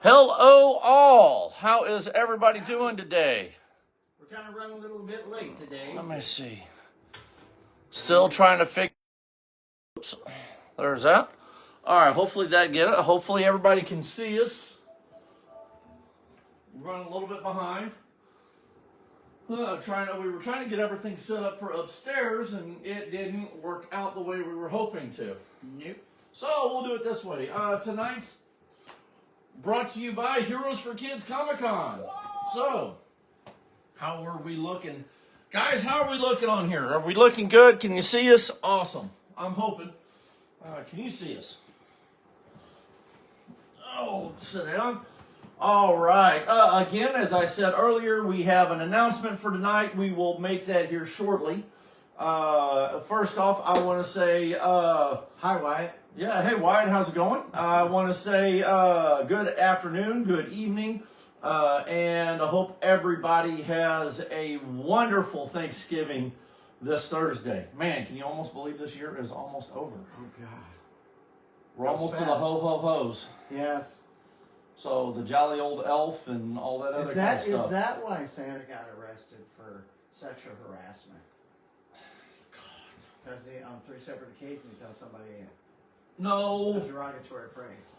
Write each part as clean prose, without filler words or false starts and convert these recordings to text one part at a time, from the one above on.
Hello all. How is everybody doing today? We're kind of running a little bit late today. Let me see. Still trying to figure. Oops. There's that. All right. Hopefully that get it. Hopefully everybody can see us. We're running a little bit behind. We were trying to get everything set up for upstairs, and it didn't work out the way we were hoping to. Nope. So we'll do it this way. Tonight's brought to you by Heroes for Kids Comic-Con. So, how are we looking? Guys, how are we looking on here? Are we looking good? Can you see us? Awesome. I'm hoping. Can you see us? Oh, sit down. All right. Again, as I said earlier, we have an announcement for tonight. We will make that here shortly. First off, I want to say... Hi, Wyatt. Yeah, hey Wyatt, how's it going? I want to say good afternoon, good evening, and I hope everybody has a wonderful Thanksgiving this Thursday. Man, can you almost believe this year is almost over? Oh, God. We're almost to the ho-ho-hos. Yes. So the jolly old elf and all that other kind of stuff. Is that why Santa got arrested for sexual harassment? Because on 3 separate occasions he told somebody No. a derogatory phrase.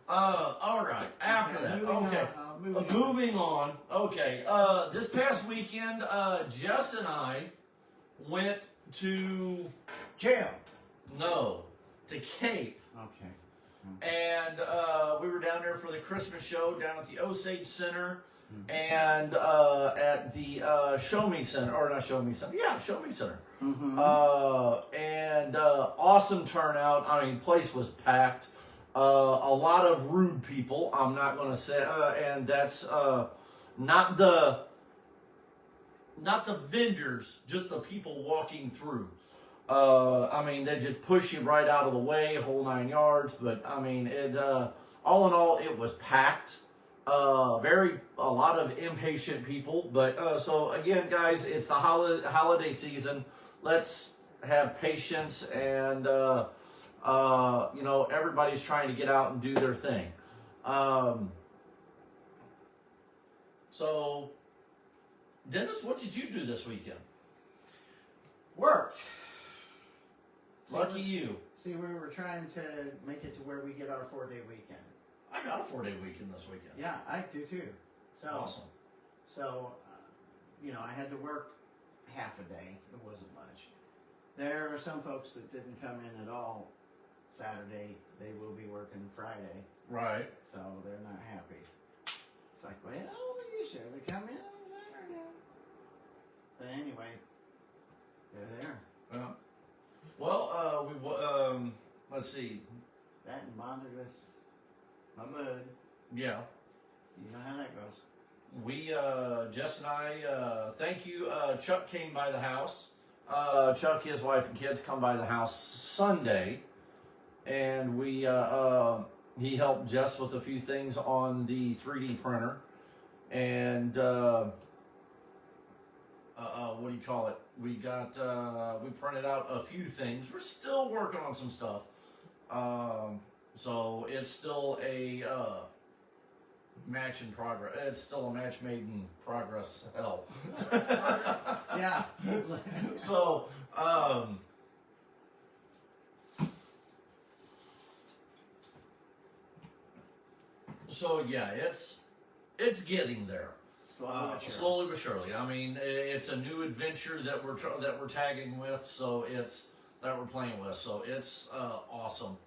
All right. After that, okay. Moving on. Okay. This past weekend, Jess and I went to Jail. No, to Cape, Okay. and we were down there for the Christmas show down at the Osage Center, and at the Show Me Center, or not Show Me Center, yeah, Show Me Center. Mm-hmm. And awesome turnout. I mean, place was packed. A lot of rude people. I'm not going to say, and that's not the vendors, just the people walking through. I mean, they just push you right out of the way, whole 9 yards. But I mean, it all in all, it was packed. A lot of impatient people. But so again, guys, it's the holiday season. Let's have patience, and everybody's trying to get out and do their thing. So, Dennis, what did you do this weekend? Worked. Lucky you. See, we were trying to make it to where we get our 4-day weekend. I got a 4-day weekend this weekend. Yeah, I do too. So Awesome. So, I had to work half a day. It wasn't much. There are some folks that didn't come in at all Saturday. They will be working Friday. Right. So they're not happy. It's like, well, you should have come in on Saturday. But anyway, they're there. Yeah. Well, let's see. That and bonded with my bud. Yeah. You know how that goes. We, Jess and I, thank you. Chuck came by the house. Chuck, his wife and kids come by the house Sunday, and we, he helped Jess with a few things on the 3D printer, and, what do you call it? We printed out a few things. We're still working on some stuff. So it's still a, match in progress. It's still a match made in progress. Hell. Yeah. So, yeah, it's getting there. Slowly but surely. I mean, it's a new adventure that we're tagging with. So that we're playing with. So it's awesome.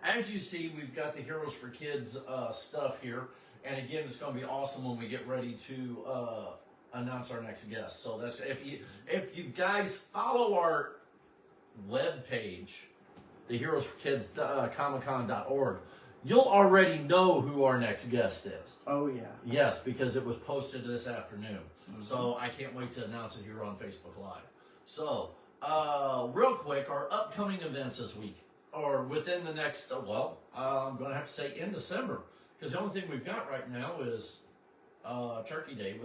As you see, we've got the Heroes for Kids stuff here. And again, it's going to be awesome when we get ready to announce our next guest. So that's if you guys follow our webpage, the Heroes for Kids Comic-Con.org, you'll already know who our next guest is. Oh, yeah. Yes, because it was posted this afternoon. Mm-hmm. So I can't wait to announce it here on Facebook Live. So, real quick, our upcoming events this week. Or within the next, I'm going to have to say in December, because the only thing we've got right now is Turkey Day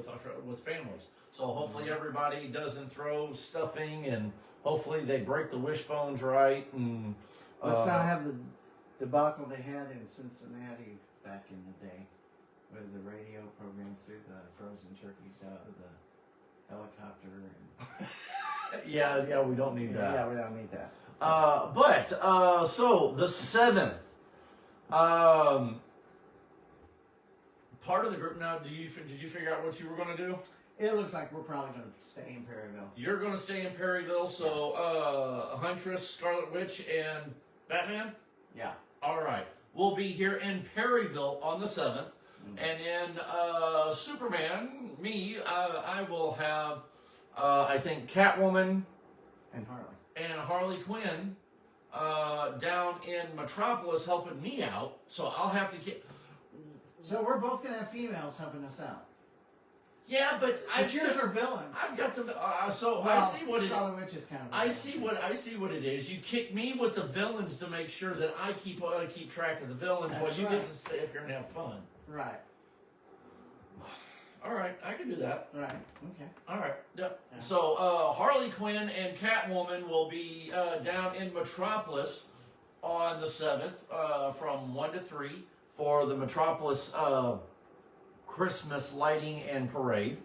with families. So hopefully everybody doesn't throw stuffing, and hopefully they break the wishbones right. And let's not have debacle they had in Cincinnati back in the day, where the radio program threw the frozen turkeys out of the helicopter. And Yeah, we don't need that. Yeah, we don't need that. So the 7th, part of the group now. Did you figure out what you were going to do? It looks like we're probably going to stay in Perryville. You're going to stay in Perryville. So Huntress, Scarlet Witch, and Batman. Yeah. All right. We'll be here in Perryville on the 7th, and in Superman, me, I will have, I think, Catwoman and Harley Quinn down in Metropolis helping me out. So I'll have to get. So we're both going to have females helping us out. Yeah, but yours are villains. I've got the I see what it. Scarlet Witch is kind of. I see what it is. You kick me with the villains to make sure that I keep track of the villains, while you get to stay up here and have fun. Right. All right, I can do that. Right. Okay. All right. Yep. Yeah. So Harley Quinn and Catwoman will be down in Metropolis on the 7th from 1 to 3 for the Metropolis Christmas lighting and parade,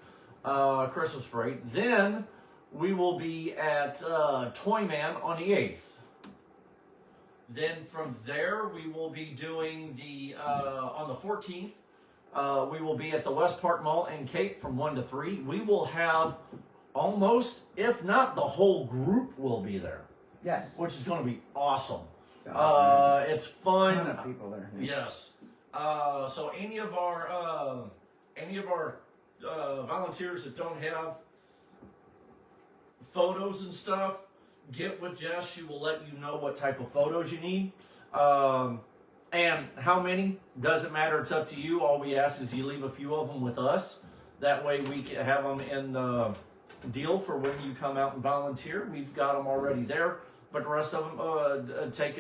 Christmas parade. Then we will be at Toyman on the 8th. Then from there we will be doing the on the 14th. We will be at the West Park Mall in Cape from 1 to 3. We will have almost, if not the whole group, will be there. Yes. Which is going to be awesome. It's A fun. ton of people there. Yes. So any of our volunteers that don't have photos and stuff, get with Jess. She will let you know what type of photos you need. And how many, doesn't matter. It's up to you. All we ask is you leave a few of them with us. That way we can have them in the deal for when you come out and volunteer. We've got them already there. But the rest of them, take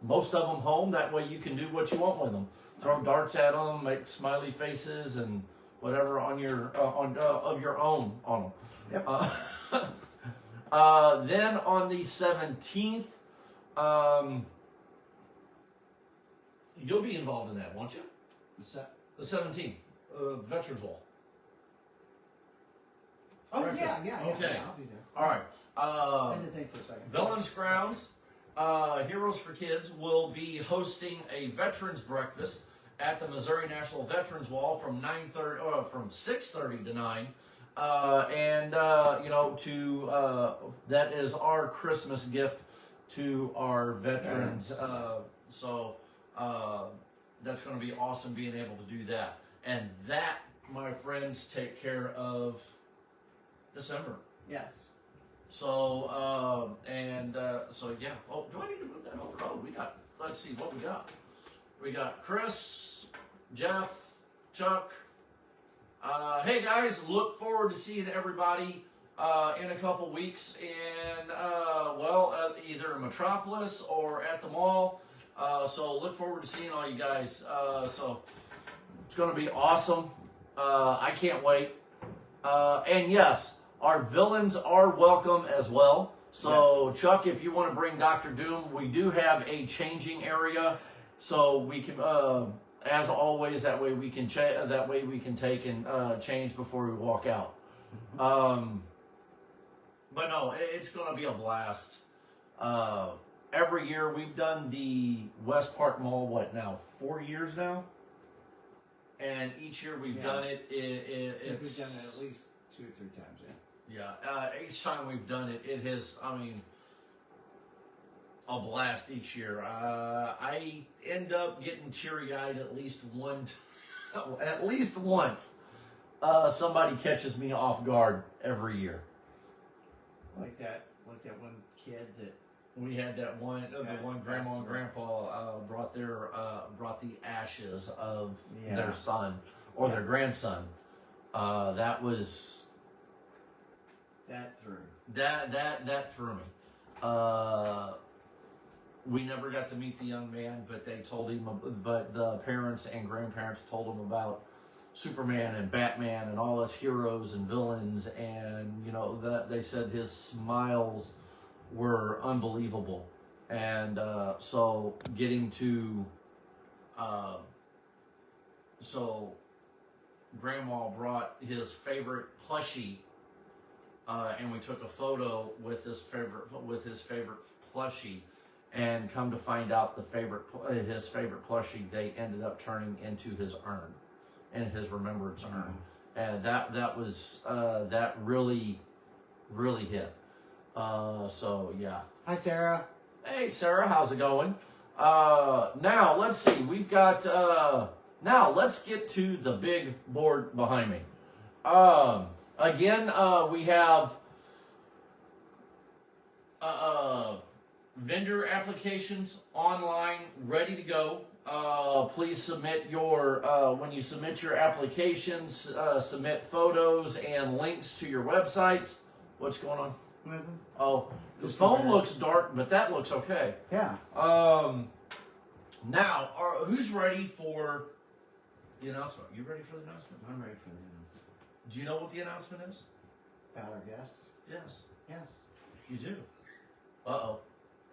most of them home. That way you can do what you want with them. Throw darts at them, make smiley faces, and whatever on your of your own on them. Yep. Then on the 17th, you'll be involved in that, won't you? The 17th, Veterans Wall. Oh, Breakfast. yeah. Okay. I'll be there. All right. I had to think for a second. Villains Grounds, Heroes for Kids will be hosting a veterans breakfast at the Missouri National Veterans Wall from 6:30 to 9. That is our Christmas gift to our veterans. That's going to be awesome being able to do that. And that, my friends, take care of December. Yes. So, yeah. Oh, do I need to move that over? Oh, let's see what we got. We got Chris, Jeff, Chuck. Hey guys, look forward to seeing everybody in a couple weeks in, either in Metropolis or at the mall. So look forward to seeing all you guys. So it's going to be awesome. I can't wait. And yes, our villains are welcome as well. So yes. Chuck, if you want to bring Dr. Doom, we do have a changing area, so we can, as always, that way we can take and change before we walk out. But no, it's going to be a blast. Every year we've done the West Park Mall. 4 years now? And each year we've done it. We've done it at least 2 or 3 times. Yeah. Each time we've done it, it has. A blast each year. I end up getting teary-eyed at least once. Somebody catches me off guard every year. Like that one kid that we had that one. The one grandma and grandpa brought the ashes of their son or their grandson. That was. That threw. That threw me. We never got to meet the young man, but they told him. But the parents and grandparents told him about Superman and Batman and all us heroes and villains, and that they said his smiles were unbelievable. And so getting to, so Grandma brought his favorite plushie, and we took a photo with his favorite plushie. And come to find out, his favorite plushie, they ended up turning into his urn, and his remembrance urn, and that was that really hit. So yeah. Hi, Sarah. Hey Sarah, how's it going? Now let's see. We've got now let's get to the big board behind me. Again, we have vendor applications online ready to go. Please submit your when you submit your applications, submit photos and links to your websites. What's going on? Nothing. Oh, the phone looks dark, but that looks okay. Yeah. Now, who's ready for the announcement? You ready for the announcement? I'm ready for the announcement. Do you know what the announcement is? About our guests? Yes. Yes. You do. Uh-oh.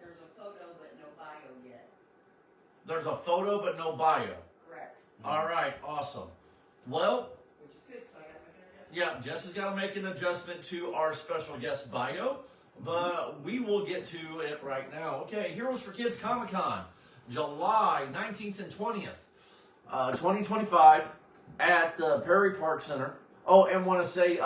There's a photo but no bio yet. There's a photo but no bio. Correct. All right, awesome. Well, Which is good, so I got to make an adjustment. yeah, Jess has got to make an adjustment to our special guest bio, but we will get to it right now. Okay, Heroes for Kids Comic-Con, July 19th and 20th, 2025 at the Perry Park Center. Oh, and want to say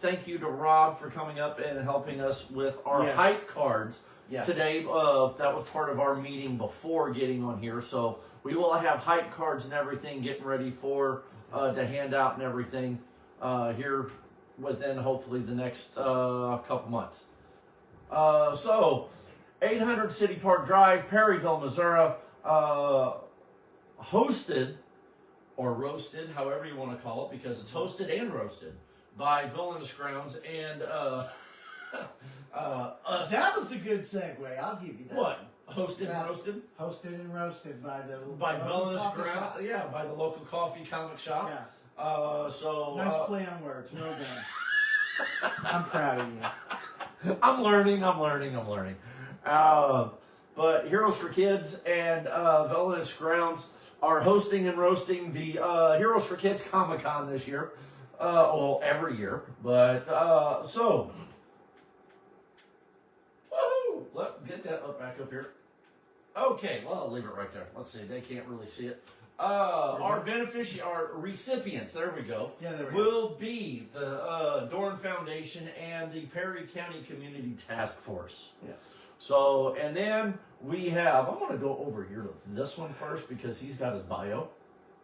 thank you to Rob for coming up and helping us with our Yes. hype cards. Yes. Today, that was part of our meeting before getting on here. So we will have hype cards and everything getting ready for to hand out and everything here within hopefully the next couple months. So 800 City Park Drive, Perryville, Missouri, hosted or roasted, however you want to call it, because it's hosted and roasted by Villainous Grounds and us. That was a good segue. I'll give you that. What? Hosted Yeah. and roasted? Hosted and roasted by the By local Villainous coffee Grounds. shop. Yeah, by the local coffee comic shop. Yeah. So Nice play on words. Well done. I'm proud of you. I'm learning. But Heroes for Kids and Villainous Grounds are hosting and roasting the Heroes for Kids Comic-Con this year. Well, every year. But, so. Woohoo! Get that back up here. Okay, well, I'll leave it right there. Let's see. They can't really see it. Our recipients, there we go, Yeah, there we go. will be the Dorn Foundation and the Perry County Community Task Force. Yes. So, and then we have, I'm going to go over here to this one first because he's got his bio.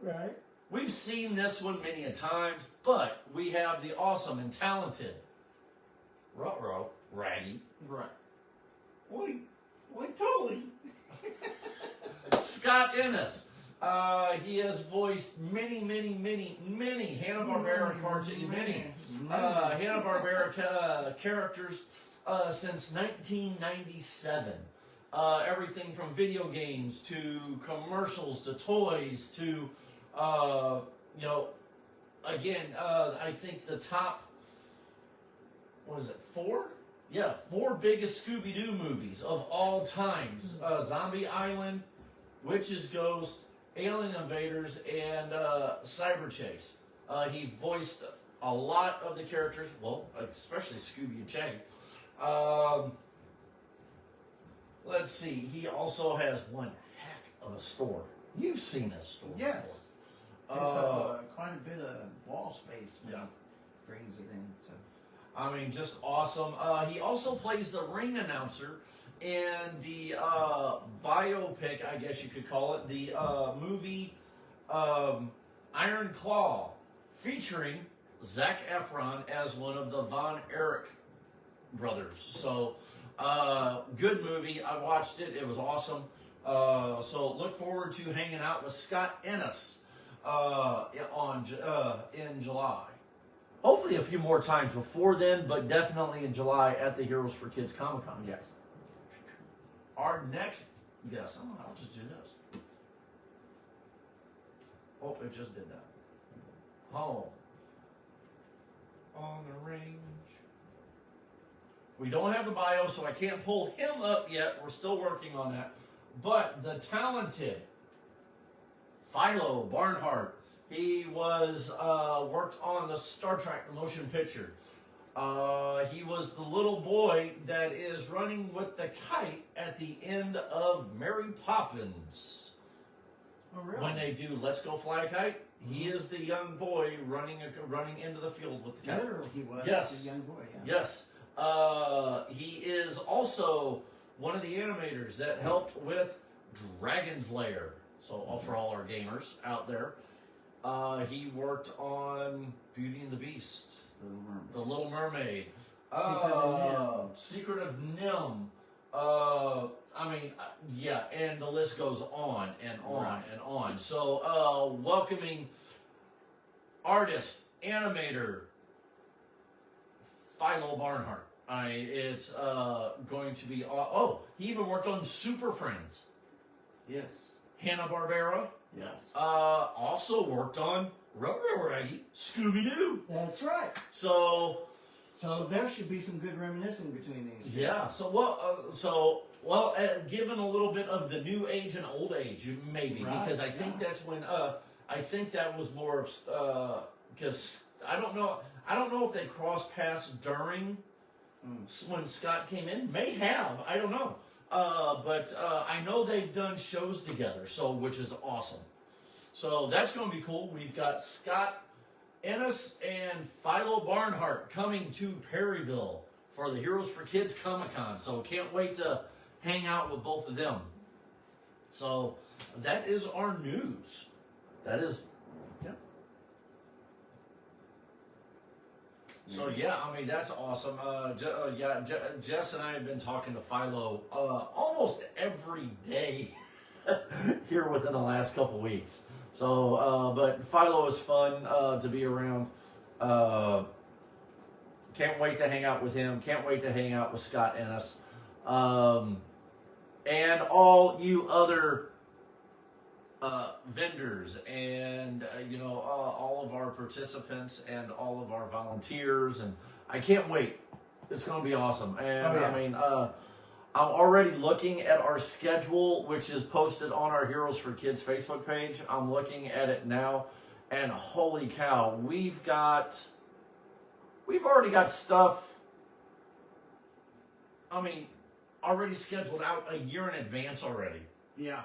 Right. We've seen this one many a times, but we have the awesome and talented Ruh-roh, Raggy, Right. Like totally. Scott Ennis. He has voiced many Hanna-Barbera cartoons, Hanna-Barbera characters since 1997. Everything from video games to commercials to toys to, again, I think the top, what is it, 4? Yeah, 4 biggest Scooby-Doo movies of all times. Zombie Island, Witch's Ghost, Alien Invaders, and Cyber Chase. He voiced a lot of the characters, well, especially Scooby and Shaggy. Let's see, he also has one heck of a store. You've seen this store. Yes. before. Takes up quite a bit of wall space when Yeah. he brings it in. So. I mean, just awesome. He also plays the ring announcer in the biopic, I guess you could call it, the movie Iron Claw, featuring Zac Efron as one of the Von Erich brothers. So, good movie. I watched it. It was awesome. So, look forward to hanging out with Scott Ennis in July. Hopefully a few more times before then, but definitely in July at the Heroes for Kids Comic-Con. Yes. Our next guest, I'll just do this. Oh, it just did that. Home. On the range. We don't have the bio, so I can't pull him up yet. We're still working on that. But the talented Philo Barnhart, he was worked on the Star Trek motion picture. He was the little boy that is running with the kite at the end of Mary Poppins. Oh, really? When they do Let's Go Fly a Kite, he is the young boy running into the field with the kite. Literally, he was Yes. a young boy. Yeah. Yes. He is also one of the animators that helped with Dragon's Lair. So for all our gamers out there, he worked on Beauty and the Beast, The Little Mermaid, Secret of Nim. Yeah, and the list goes on and on and on. So, welcoming artist, animator, Philo Barnhart. It's going to be. He even worked on Super Friends. Yes. Hanna-Barbera. Yes. Also worked on Raggy, Scooby-Doo. That's right. So there should be some good reminiscing between these. yeah. Given a little bit of the new age and old age, maybe, Right, because I think that's when I think that was more of because I don't know if they crossed paths during when Scott came in. May have, I don't know, but I know they've done shows together, which is awesome. So that's going to be cool. We've got Scott Ennis and Philo Barnhart coming to Perryville for the Heroes for Kids Comic-Con. So can't wait to hang out with both of them. So that is our news. That is, Yep. So yeah, I mean that's awesome. Jess and I have been talking to Philo almost every day here within the last couple weeks. So, but Philo is fun to be around. Can't wait to hang out with him. Can't wait to hang out with Scott Ennis. And all you other vendors and, all of our participants and all of our volunteers. And I can't wait. It's going to be awesome. And I'm already looking at our schedule, which is posted on our Heroes for Kids Facebook page. I'm looking at it now, and holy cow, we've already got stuff, already scheduled out a year in advance already. Yeah.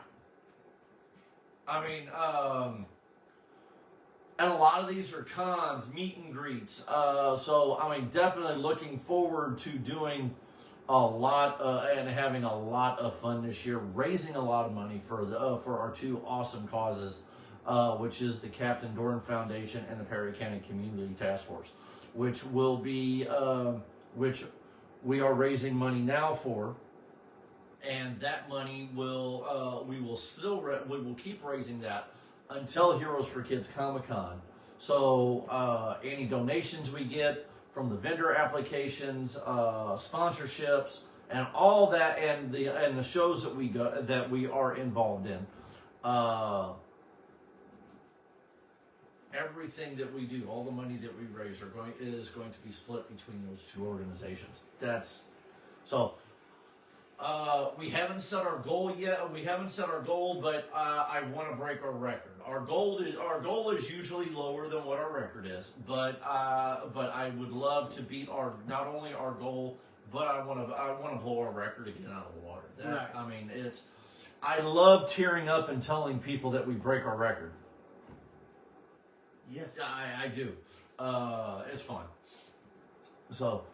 And a lot of these are cons, meet and greets. Definitely looking forward to doing a lot and having a lot of fun this year, raising a lot of money for our two awesome causes, which is the Captain Doran Foundation and the Perry County Community Task Force, which will be which we are raising money now for, and that money will we will keep raising that until Heroes for Kids Comic-Con. So any donations we get from the vendor applications, sponsorships, and all that, and the shows that we are involved in, everything that we do, all the money that we raise is going to be split between those two organizations. We haven't set our goal yet. We haven't set our goal, but I want to break our record. Our goal is usually lower than what our record is, but I would love to beat not only our goal, but I want to blow our record again out of the water. Right. I love tearing up and telling people that we break our record. Yes. I do. It's fun. So,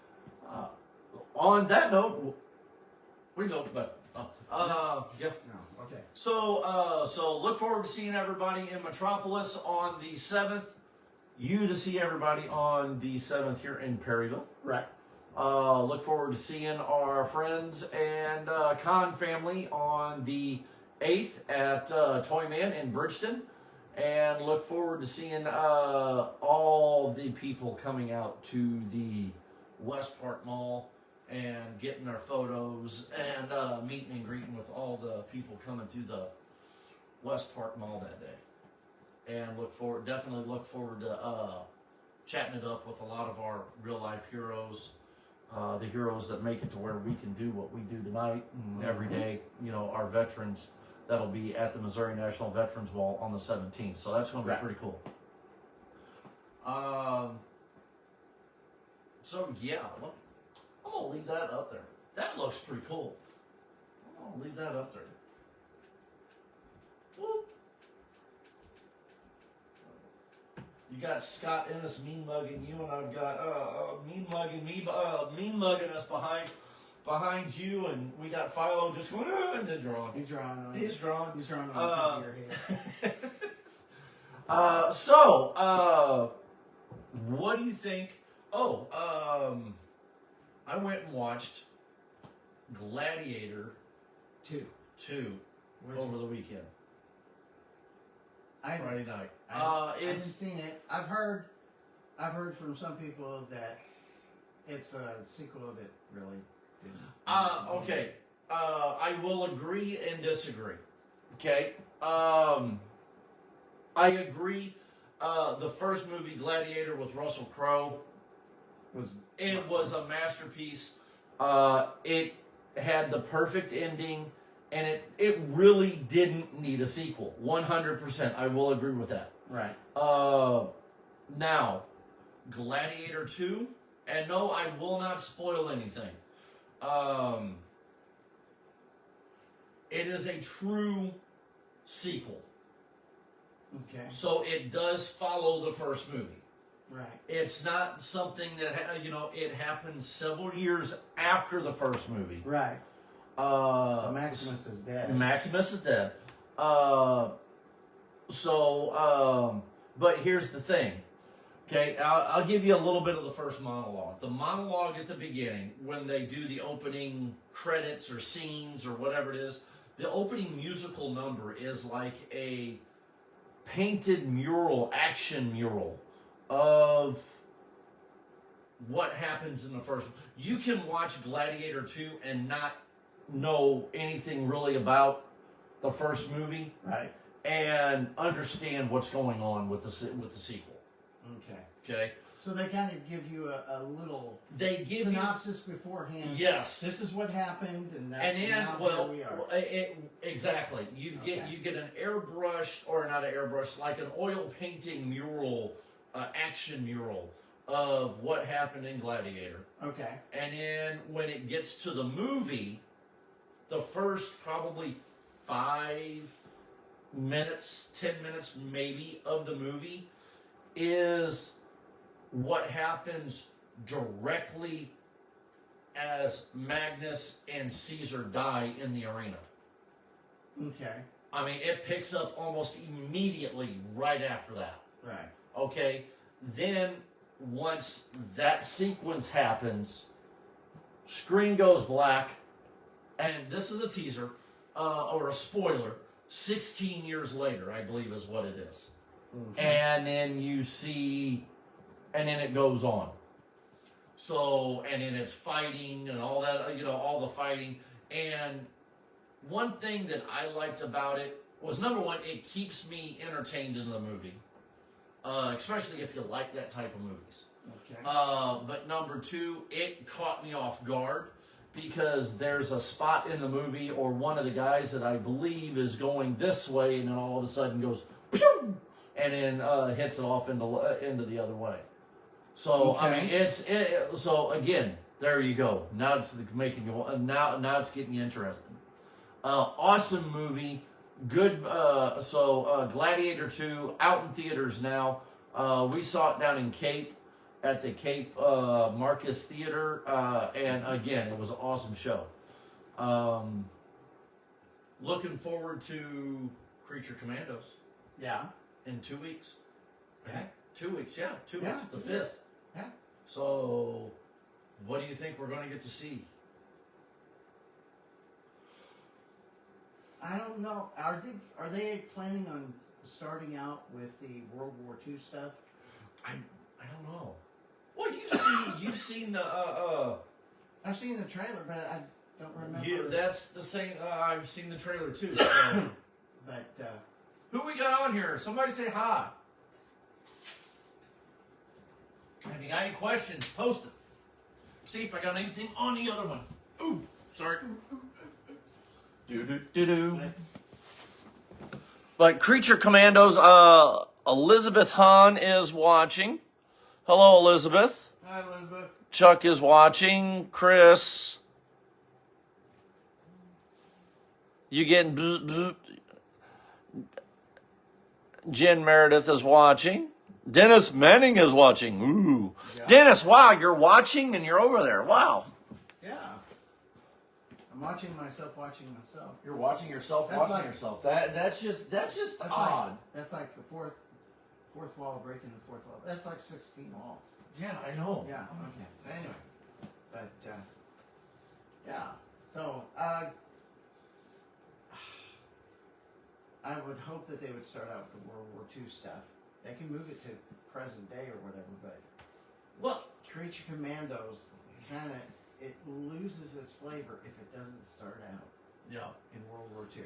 on that note, we go, but yeah. No. Okay. So look forward to seeing everybody in Metropolis on the 7th. You to see everybody on the 7th here in Perryville. Right. Look forward to seeing our friends and Con family on the 8th at Toyman in Bridgeton. And look forward to seeing all the people coming out to the West Park Mall and getting our photos and meeting and greeting with all the people coming through the West Park Mall that day. And definitely look forward to chatting it up with a lot of our real life heroes the heroes that make it to where we can do what we do tonight and every day. You know, our veterans that'll be at the Missouri National Veterans Wall on the 17th. So that's going to be pretty cool. So yeah, look, I'm gonna leave that up there. That looks pretty cool. I'm gonna leave that up there. Whoop. You got Scott Ennis mean mugging you, and I've got mean mugging me, mean mugging us behind you, and we got Philo just going and then drawing. He's drawing on. He's drawing. He's drawing on the top of your head. What do you think? I went and watched Gladiator 2 over the weekend. Friday night. I haven't seen it. I've heard from some people that it's a sequel that really didn't. Okay. I will agree and disagree. Okay. I agree. The first movie, Gladiator, with Russell Crowe, was a masterpiece. It had the perfect ending, and it really didn't need a sequel. 100%. I will agree with that. Right. Now, Gladiator 2, and no, I will not spoil anything. It is a true sequel. Okay. So it does follow the first movie. Right. It's not something that, it happened several years after the first movie. Right. Maximus is dead. Maximus is dead. But here's the thing. Okay, I'll give you a little bit of the first monologue. The monologue at the beginning, when they do the opening credits or scenes or whatever it is, the opening musical number is like a painted mural, action mural of what happens in the first. You can watch Gladiator 2 and not know anything really about the first movie, right, and understand what's going on with the sequel. Okay. Okay. So they kind of give you a little synopsis beforehand. Yes. This is what happened, and now well, here we are. Exactly. You get an airbrush, or not an airbrush, like an oil painting mural, action mural of what happened in Gladiator. Okay. And then when it gets to the movie, the first probably 5 minutes, 10 minutes maybe of the movie is what happens directly as Magnus and Caesar die in the arena. Okay. I mean, it picks up almost immediately right after that. Right. Okay. Then once that sequence happens, screen goes black, and this is a teaser or a spoiler. 16 years later, I believe is what it is. Mm-hmm. And then you see, and then it goes on. So, and then it's fighting and all that, all the fighting. And one thing that I liked about it was, number one, it keeps me entertained in the movie. Especially if you like that type of movies. Okay. But number two, it caught me off guard because there's a spot in the movie, or one of the guys that I believe is going this way, and then all of a sudden goes, pew! And then hits it off into the other way. So okay. I mean, so again, there you go. Now it's making you now it's getting you interested. Awesome movie. Good. Gladiator 2 out in theaters now. We saw it down in Cape at the Cape Marcus Theater, and again, it was an awesome show. Looking forward to Creature Commandos. Yeah. In 2 weeks. Yeah. 2 weeks. Yeah, 2 yeah, weeks. The 5th. Yeah. So, what do you think we're going to get to see? I don't know. Are they planning on starting out with the World War II stuff? I don't know. Well, you've seen the I've seen the trailer, but I don't remember. Yeah, that's the same. I've seen the trailer too. So. But who we got on here? Somebody say hi. If you got any questions, post them. See if I got anything on the other one. Ooh, sorry. Do. But Creature Commandos, Elizabeth Hahn is watching. Hello, Elizabeth. Hi, Elizabeth. Chuck is watching. Chris. You getting bzz, bzz. Jen Meredith is watching. Dennis Manning is watching. Ooh. Yeah. Dennis, wow, you're watching and you're over there. Wow. Yeah. I'm watching myself watching myself. You're watching yourself That's watching like- yourself. That's just odd. That's like the fourth wall, breaking the fourth wall. That's like 16 walls. Yeah, I know. Yeah. Okay. So anyway, but yeah. So I would hope that they would start out with the World War II stuff. They can move it to present day or whatever, but Well, Creature Commandos it loses its flavor if it doesn't start out yeah. in World War II.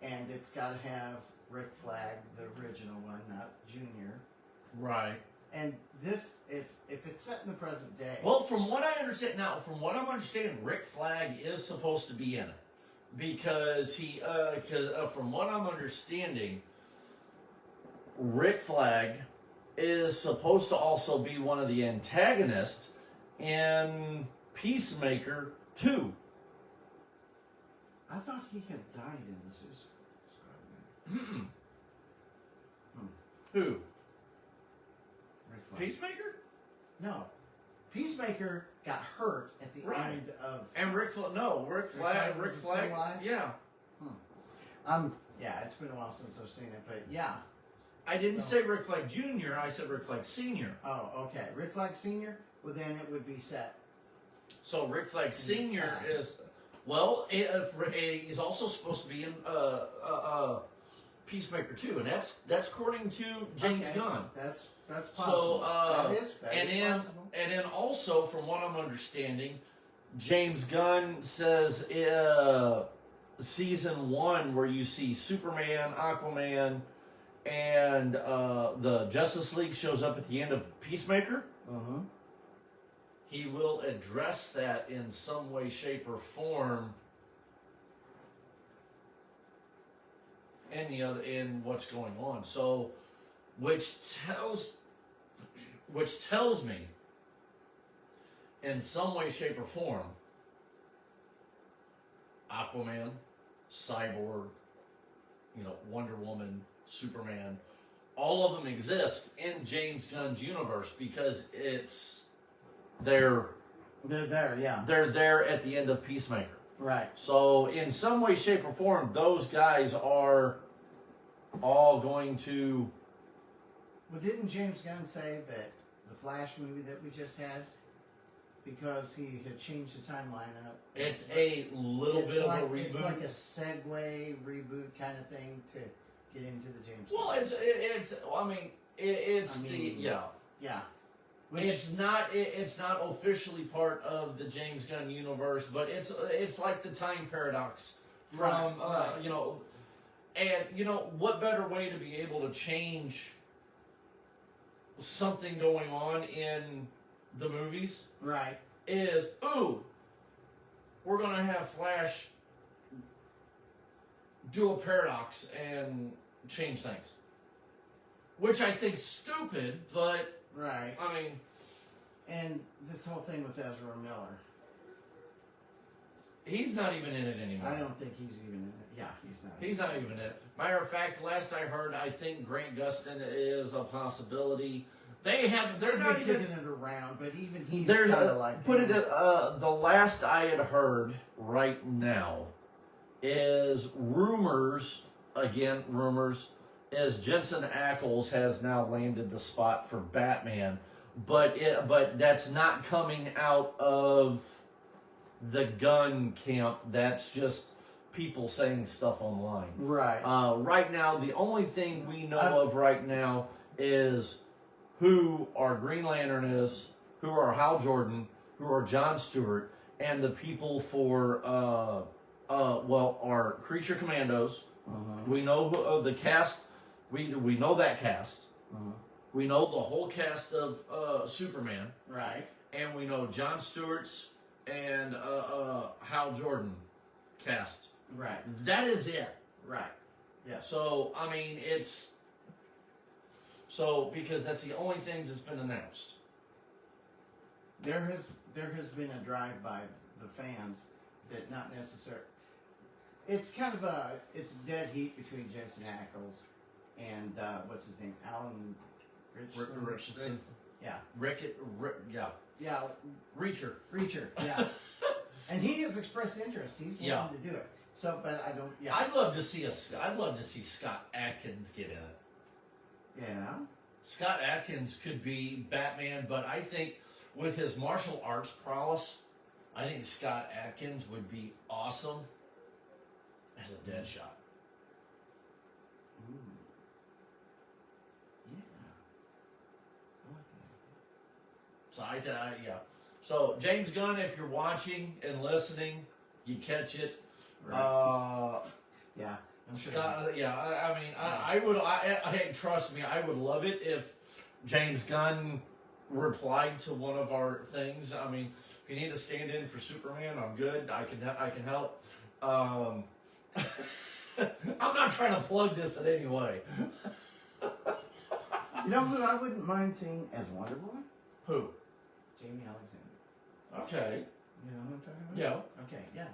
And it's got to have Rick Flag, the original one, not Junior. Right. And this, if it's set in the present day, Well, from what I understand now, from what I'm understanding, Rick Flag is supposed to be in it because from what I'm understanding, Rick Flag is supposed to also be one of the antagonists in Peacemaker 2. I thought he had died in the Suicide Squad. Who? Rick Flag. Peacemaker? No, Peacemaker got hurt at the Right. end of. And Rick Flag? No, Rick Flag Flag. was still alive? Yeah. Yeah, it's been a while since I've seen it, but yeah. I didn't So- say Rick Flag Jr. I said Rick Flag Sr. Oh, okay. Rick Flag Senior. Well, then it would be set. So Rick Flag Sr. past. is, he's also supposed to be in Peacemaker 2, and that's according to James Okay. Gunn. That's So possible. that is possible. and then also from what I'm understanding, James Gunn says season 1 where you see Superman, Aquaman, and the Justice League shows up at the end of Peacemaker. Uh-huh. He will address that in some way, shape, or form in what's going on. So, which tells me, in some way, shape, or form, Aquaman, Cyborg, Wonder Woman, Superman, all of them exist in James Gunn's universe because they're there, yeah. they're there at the end of Peacemaker. Right. So in some way, shape, or form, those guys are all going to. Well, didn't James Gunn say that the Flash movie that we just had, because he had changed the timeline up? It's a little bit of a reboot. It's like a segue reboot kind of thing to get into the James. Well, Gunn. Yeah. Which, It's not officially part of the James Gunn universe, but it's like the time paradox from Right. and what better way to be able to change something going on in the movies right. is we're gonna have Flash do a paradox and change things, which I think's stupid, but. Right. I mean, And this whole thing with Ezra Miller, he's not even in it anymore. I don't think he's even in it. Yeah, he's not. He's not even in it. Matter of fact, last I heard, I think Grant Gustin is a possibility. They're They're not kicking even. it around, but even he's There's kind of like the last I had heard right now is rumors is Jensen Ackles has now landed the spot for Batman, but that's not coming out of the Gunn camp. That's just people saying stuff online. right. Right now, the only thing we know of right now is who our Green Lantern is, who are Hal Jordan, who are John Stewart, and the people for our Creature Commandos. We know the cast. We know that cast. We know the whole cast of Superman. Right. and we know Jon Stewart's and Hal Jordan cast. Right. That is it. Right. Yes. So I mean, because that's the only things that's been announced. There has been a drive by the fans that not necessarily. It's kind of it's dead heat between Jensen Ackles and what's his name, Alan Richardson. Yeah. Yeah. Reacher. Yeah. And he has expressed interest. He's willing to do it. So, but I don't. Yeah. I'd love to see Scott Adkins get in it. Yeah. Scott Adkins could be Batman, but I think with his martial arts prowess, I think Scott Adkins would be awesome as a Deadshot. Ooh. Yeah. I like that. So So James Gunn, if you're watching and listening, you catch it. Right. Yeah. Scott, trust me, I would love it if James Gunn replied to one of our things. I mean, if you need to stand in for Superman, I'm good. I can help. I'm not trying to plug this in any way. You know who I wouldn't mind seeing as Wonder Woman? Who? Jamie Alexander. Okay. You know who I'm talking about? Yeah. Okay, yeah.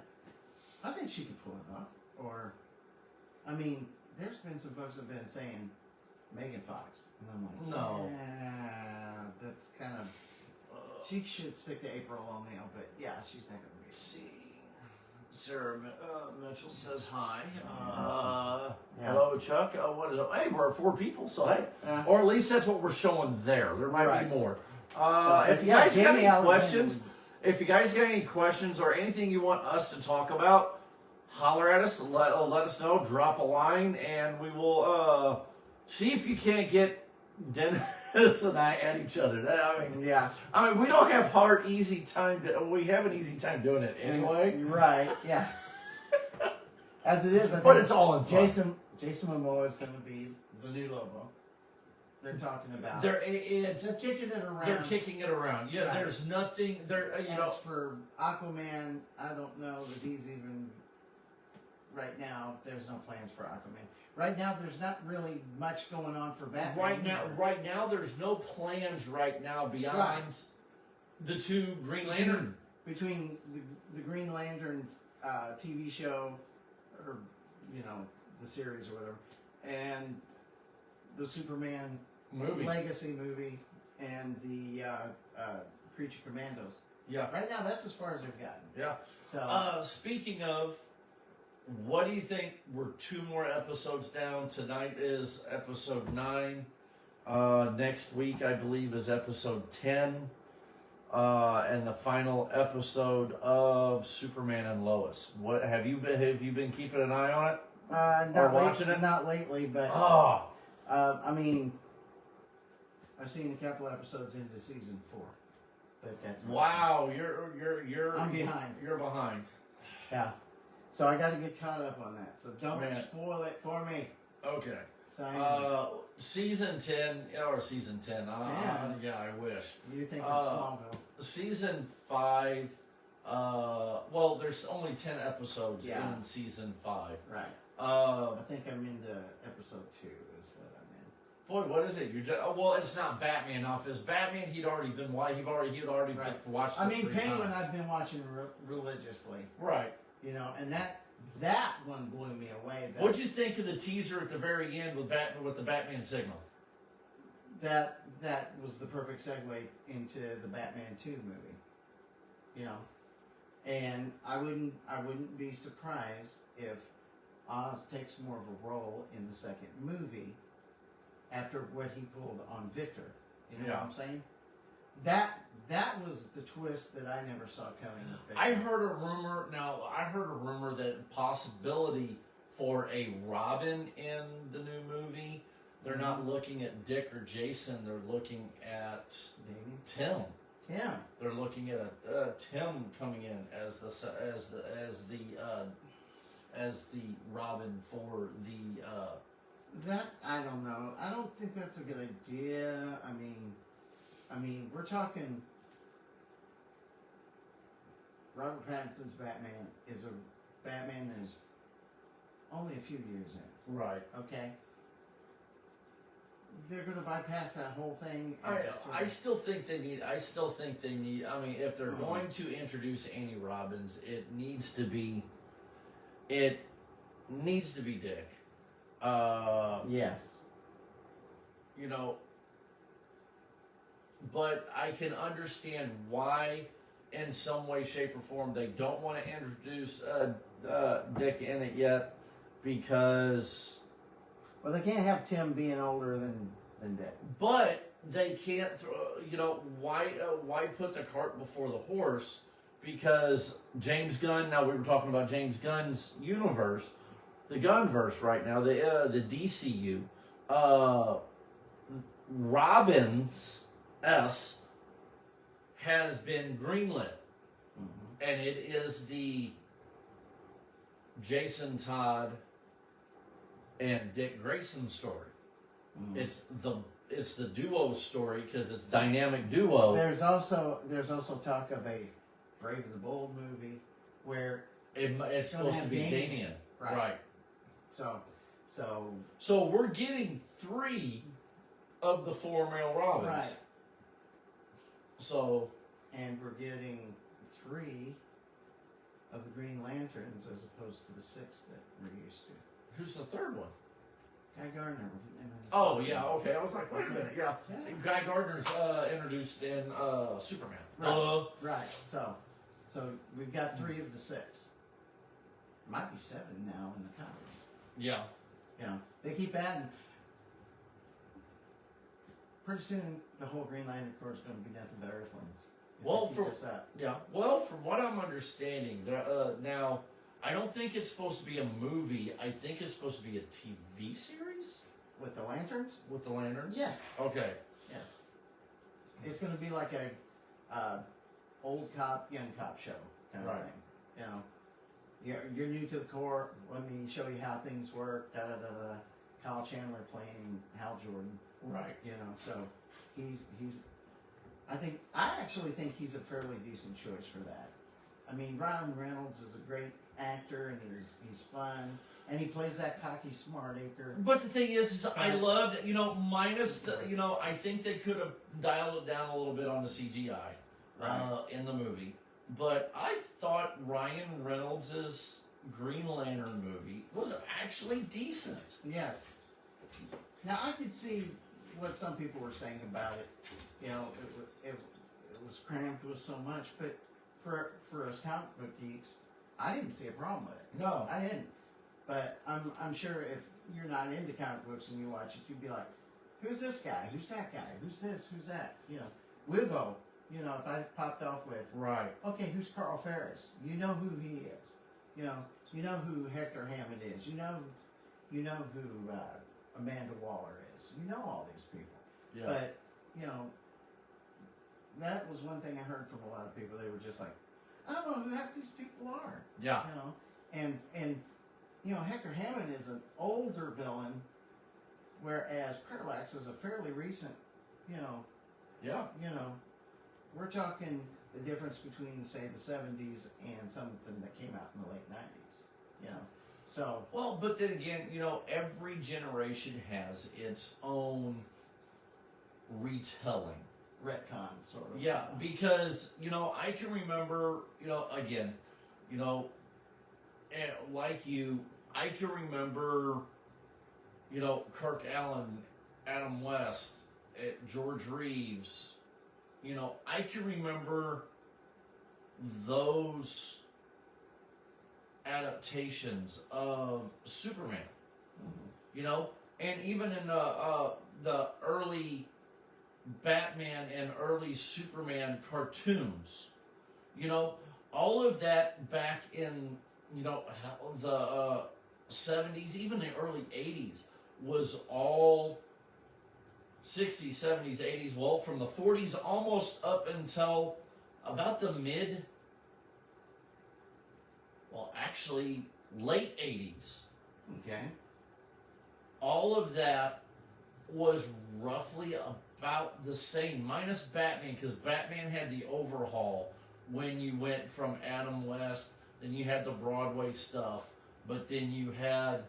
I think she could pull it off. Or, I mean, there's been some folks that have been saying Megan Fox. And I'm like, No. yeah, that's kind of, she should stick to April O'Neil, but yeah, she's not going to be. See. Sarah Mitchell says hi. Yeah. Hello, Chuck. What is it? Hey, we're 4 people, so hey. Yeah. Or at least that's what we're showing there. There might Right. be more. So, If you yeah, guys got Jamie any Alexander questions, or anything you want us to talk about, holler at us. Let us know. Drop a line, and we will see if you can't get Dennis and I at each other. Yeah. I mean, we don't have easy time. We have an easy time doing it anyway. Right, yeah. As it is, I But think it's all in fun. Jason Momoa is going to be the new Lobo. They're talking about. They're kicking it around. They're kicking it around. Yeah, Right. there's nothing there. As for Aquaman, I don't know that he's even. Right now, there's no plans for Aquaman. Right now, there's not really much going on for Batman. Right now, there's no plans right now beyond Right. the 2 Green Lantern. Between the Green Lantern TV show, or the series or whatever, and the Superman Movie. Legacy movie, and the Creature Commandos. Yeah. Right now, that's as far as they've gotten. Yeah. So, Speaking of, what do you think? We're 2 more episodes down. Tonight is episode 9. Next week, I believe, is episode 10. And the final episode of Superman and Lois. What have you been keeping an eye on it? Watching it? Not lately, but Oh, I mean, I've seen a couple episodes into season 4, but that's wow! You're I'm behind. You're behind. Yeah, so I got to get caught up on that. So don't Man. spoil it for me. Okay. So Season 10 or season 10? Yeah, I wish. you think it's Smallville? Season 5. Well, there's only 10 episodes Yeah. in season 5. Right. Uh, I think I'm into episode 2 is what I'm in. boy, what is it? Well, it's not Batman. Now, if it's Batman, he'd already Right. watched. I it mean, 3 Penguin times. I've been watching religiously, Right. and that one blew me away. What'd you think of the teaser at the very end with the Batman signal? That was the perfect segue into the Batman 2 movie. And I wouldn't be surprised if Oz takes more of a role in the second movie after what he pulled on Victor. You know what I'm saying? That was the twist that I never saw coming with Victor. I heard a rumor that possibility for a Robin in the new movie. They're not looking at Dick or Jason. They're looking at Maybe. Tim. Yeah. They're looking at Tim coming in as the Robin for the. That I don't know. I don't think that's a good idea. I mean, we're talking Robert Pattinson's Batman is a Batman that is only a few years in. Right. Okay? They're going to bypass that whole thing. And I still think they need. I mean, if they're going to introduce Andy Robbins, it needs to be Dick. Yes. You know, but I can understand why, in some way, shape, or form, they don't want to introduce Dick in it yet, because. Well, they can't have Tim being older than Dick. But they can't throw. You know, why put the cart before the horse? Because James Gunn. Now, we were talking about James Gunn's universe, the Gunverse right now, the DCU. Robbins S has been greenlit, and it is the Jason Todd and Dick Grayson story. It's the duo story because it's dynamic duo. There's also talk of a Brave and the Bold movie where It's supposed to be Damien. Right. So we're getting 3 of the 4 male Robins. Right. So. And we're getting 3 of the Green Lanterns as opposed to the 6 that we're used to. Who's the third one? Guy Gardner. Oh, yeah, okay. I was like, wait a minute, yeah. Guy Gardner's introduced in Superman. Right. So we've got 3 of the 6. Might be 7 now in the comics. Yeah. You know, they keep adding. Pretty soon, the whole Green Lantern Corps is going to be nothing but Earthlings. Well, from what I'm understanding, now, I don't think it's supposed to be a movie. I think it's supposed to be a TV series? With the Lanterns? With the Lanterns? Yes. Okay. Yes. It's going to be like a old cop, young cop show kind of thing. You know, you're new to the Corps. Let me show you how things work. Da da da da. Kyle Chandler playing Hal Jordan. Right. You know, so he's. I actually think he's a fairly decent choice for that. I mean, Ryan Reynolds is a great actor, and he's fun, and he plays that cocky smart-aker. But the thing is I loved, minus the, I think they could have dialed it down a little bit on the CGI in the movie. But I thought Ryan Reynolds' Green Lantern movie was actually decent. Yes. Now, I could see what some people were saying about it. You know, it was cramped with so much, but for us comic book geeks, I didn't see a problem with it. No. I didn't. But I'm sure if you're not into comic books and you watch it, you'd be like, who's this guy? Who's that guy? Who's this? Who's that? You know, we'll go. You know, if I popped off with, okay, who's Carl Ferris? You know who he is. You know who Hector Hammond is. You know who Amanda Waller is. You know all these people. Yeah. But, that was one thing I heard from a lot of people. They were just like, I don't know who half these people are. Yeah. And Hector Hammond is an older villain, whereas Parallax is a fairly recent, we're talking the difference between, say, the 70s and something that came out in the late 90s, So. Well, but then again, every generation has its own retelling. Retcon, sort of. Yeah, because, I can remember, again, like you, I can remember, Kirk Allen, Adam West, George Reeves, I can remember those adaptations of Superman, and even in the early Batman and early Superman cartoons, all of that back in, the 70s, even the early 80s, was all 60s, 70s, 80s, well, from the 40s almost up until about the actually late 80s. Okay. All of that was roughly about the same, minus Batman, because Batman had the overhaul when you went from Adam West, then you had the Broadway stuff, but then you had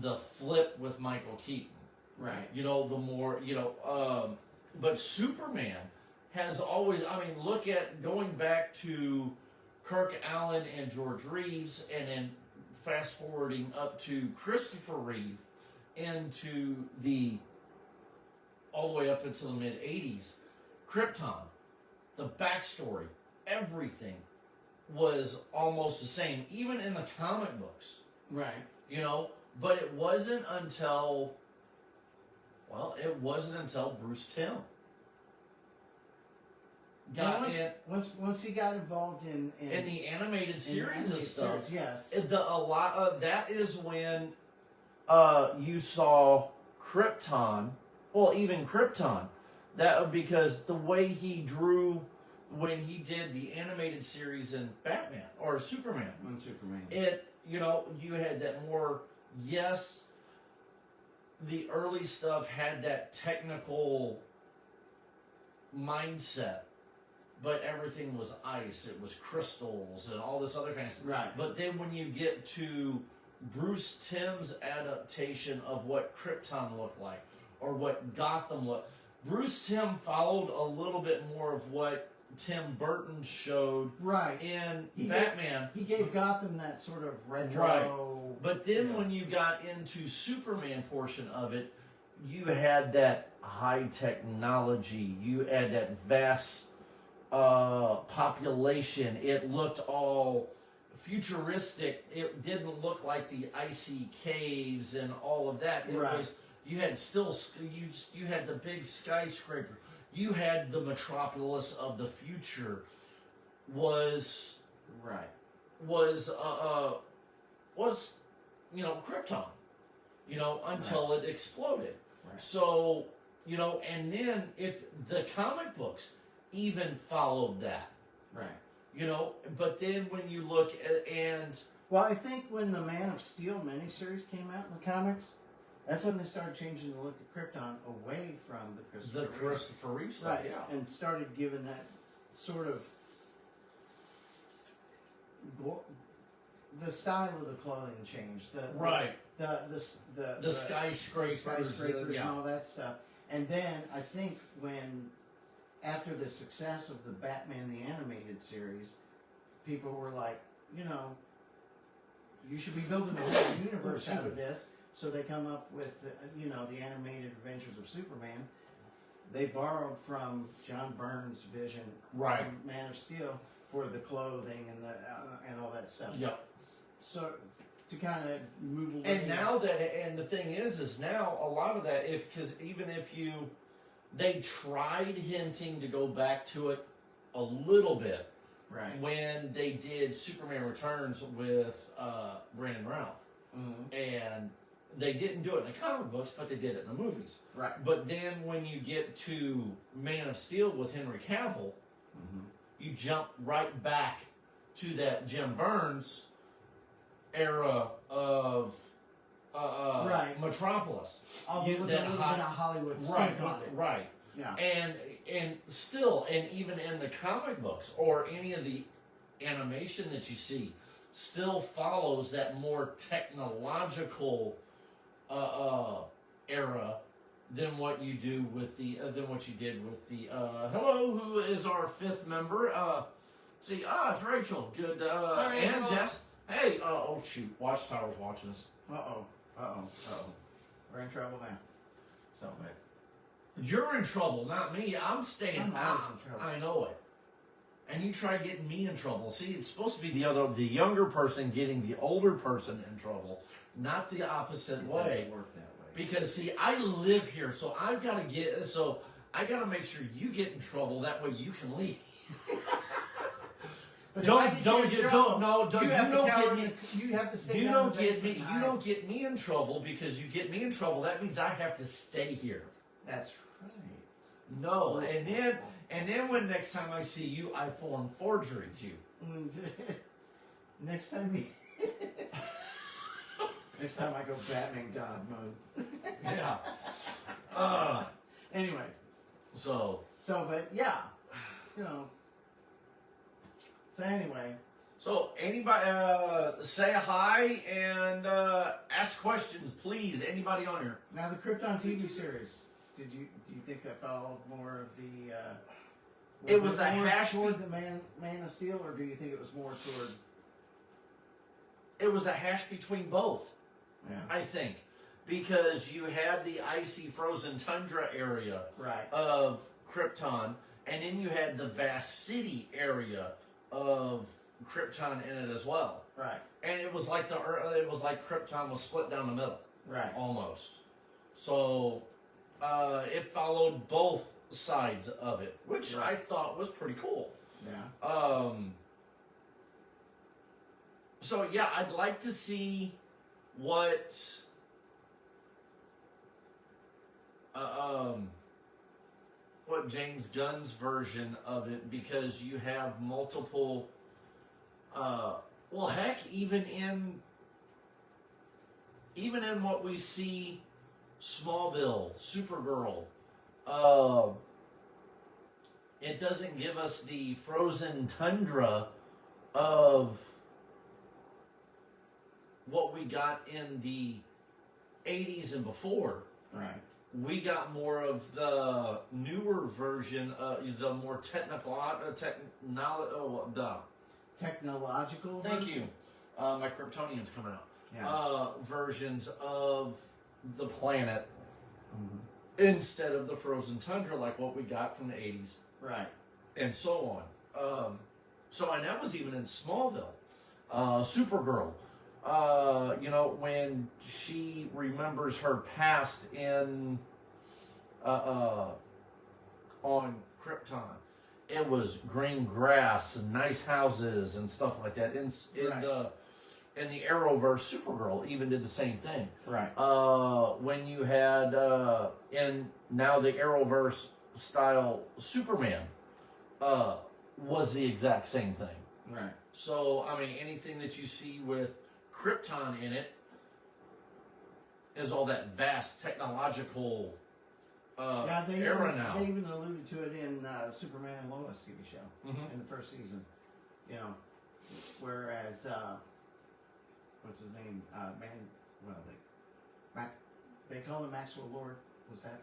the flip with Michael Keaton. Right. You know, the more, but Superman has always, I mean, look at going back to Kirk Allen and George Reeves, and then fast forwarding up to Christopher Reeve into all the way up into the mid 80s. Krypton, the backstory, everything was almost the same, even in the comic books. Right. But it wasn't until Bruce Timm got once he got involved in the animated series and stuff. Series, yes. That is when you saw Krypton. Well, even Krypton. Because the way he drew when he did the animated series in Batman or Superman. On Superman. You had that more, yes, the early stuff had that technical mindset, but everything was ice, it was crystals and all this other kind of stuff. Right. But then when you get to Bruce Timm's adaptation of what Krypton looked like, or what Gotham looked, Bruce Timm followed a little bit more of what Tim Burton showed in Batman. He gave Gotham that sort of retro. Right. But then when you got into Superman portion of it, you had that high technology. You had that vast population. It looked all futuristic. It didn't look like the icy caves and all of that. It was. You had you had the big skyscraper. You had the metropolis of the future. Was Krypton. Until it exploded. Right. So and then if the comic books even followed that. Right. But then when you look at well, I think when the Man of Steel miniseries came out in the comics, that's when they started changing the look of Krypton away from the Christopher Reeve stuff, right? Yeah, and started giving that sort of the style of the clothing changed. The skyscrapers and all that stuff. And then I think after the success of the Batman the Animated Series, people were like, you should be building a whole universe out of this. So they come up with, the animated Adventures of Superman. They borrowed from John Byrne's vision, from Man of Steel, for the clothing and all that stuff. Yep. So to kind of move away. And the thing is now a lot of that, because even if they tried hinting to go back to it a little bit, when they did Superman Returns with Brandon Routh, and they didn't do it in the comic books, but they did it in the movies. Right. But then when you get to Man of Steel with Henry Cavill, you jump right back to that Jim Burns era of Metropolis. Although with a little bit of Hollywood stink on it. Right. Yeah. And still, and even in the comic books or any of the animation that you see, still follows that more technological era than what you do with than what you did with the hello, who is our fifth member? It's Rachel. Good and Jess. Hey, oh shoot, Watchtower's watching us. We're in trouble now. So bad. You're in trouble, not me. I'm staying I'm out. always in trouble. I know it. And you try getting me in trouble. See, it's supposed to be the younger person getting the older person in trouble, not the opposite way. It doesn't work that way. Because see, I live here, so I gotta make sure you get in trouble. That way you can leave. But You don't get me in trouble because you get me in trouble. That means I have to stay here. That's right. No, and then when next time I see you, I form forgeries you. Next time I go Batman God mode. Yeah. Anyway. So, but yeah, So anyway, So anybody say hi and ask questions, please. Anybody on here? now the Krypton TV series. Do you think that followed more of the? It was a more hash toward the Man of Steel, or do you think it was more toward? It was a hash between both. Yeah. I think, because you had the icy frozen tundra area Right. of Krypton, and then you had the vast city area of Krypton in it as well. Right. And it was like Krypton was split down the middle, Right. almost. So it followed both sides of it, which I thought was pretty cool. Yeah. So yeah, I'd like to see what James Gunn's version of it, because you have multiple. Well, heck, even in what we see, Smallville, Supergirl, it doesn't give us the frozen tundra of what we got in the 80s and before. Right. We got more of the newer version, the more Technological. Thank version? you. My Kryptonian's coming out. Yeah. Versions of the planet Mm-hmm. instead of the frozen tundra like what we got from the 80s. Right. And so on. And that was even in Smallville. Supergirl. When she remembers her past on Krypton, it was green grass and nice houses and stuff like that. In the Arrowverse, Supergirl even did the same thing. Right. When you had in now the Arrowverse style Superman was the exact same thing. Right. So I mean, anything that you see with Krypton in it is all that vast technological era now. They even alluded to it in Superman and Lois TV show in the first season. You know, whereas what's his name? They call him Maxwell Lord. Was that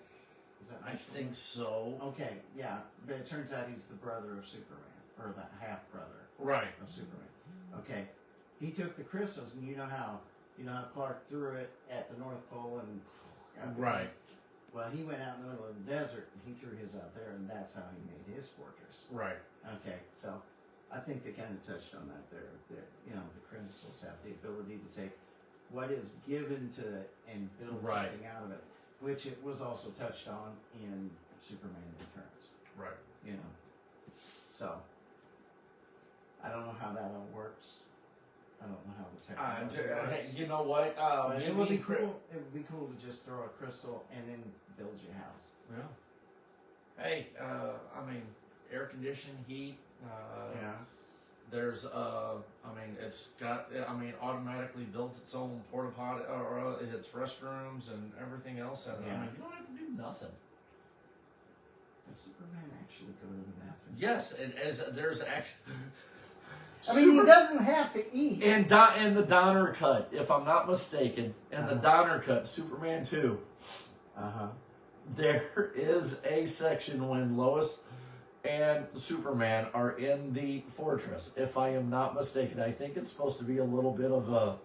I Maxwell think Lord? so. Okay, yeah, but it turns out he's the brother of Superman, or the half brother Right. of Superman. Okay, he took the crystals, and you know how Clark threw it at the North Pole, and Right. Well, he went out in the middle of the desert, and he threw his out there, and that's how he made his fortress. Right. Okay, so I think they kind of touched on that there. That the crystals have the ability to take what is given to it and build something out of it, which it was also touched on in Superman Returns. Right. So I don't know how that all works. I don't know how the technology works. You know what? But it would be cool. It would be cool to just throw a crystal and then build your house. Yeah. Hey, I mean, air conditioning, heat. Yeah. There's, it's got, automatically builds its own porta potty or its restrooms and everything else. And Yeah. you don't have to do nothing. Does Superman actually go to the bathroom? Yes, and as there's actually. He doesn't have to eat. In the Donner cut, if I'm not mistaken, in the Donner cut, Superman 2, there is a section when Lois and Superman are in the fortress. If I am not mistaken, I think it's supposed to be a little bit of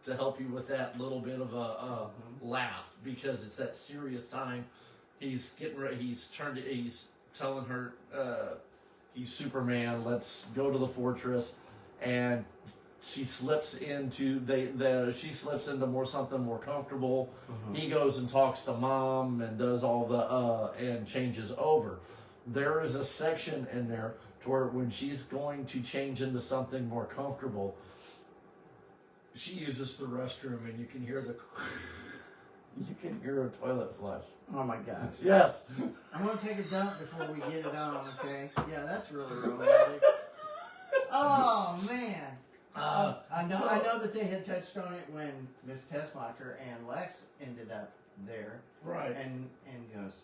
to help you with that little bit of a laugh, because it's that serious time. He's getting ready. He's telling her. He's Superman. Let's go to the fortress, and she slips into something more comfortable. He goes and talks to Mom and does all the and changes over. There is a section in there to where when she's going to change into something more comfortable, she uses the restroom, and you can hear a toilet flush. Oh my gosh. Yes. I'm gonna take a dump before we get it on, okay? Yeah, that's really romantic. Oh man. I know that they had touched on it when Miss Tessmacher and Lex ended up there. Right. And goes,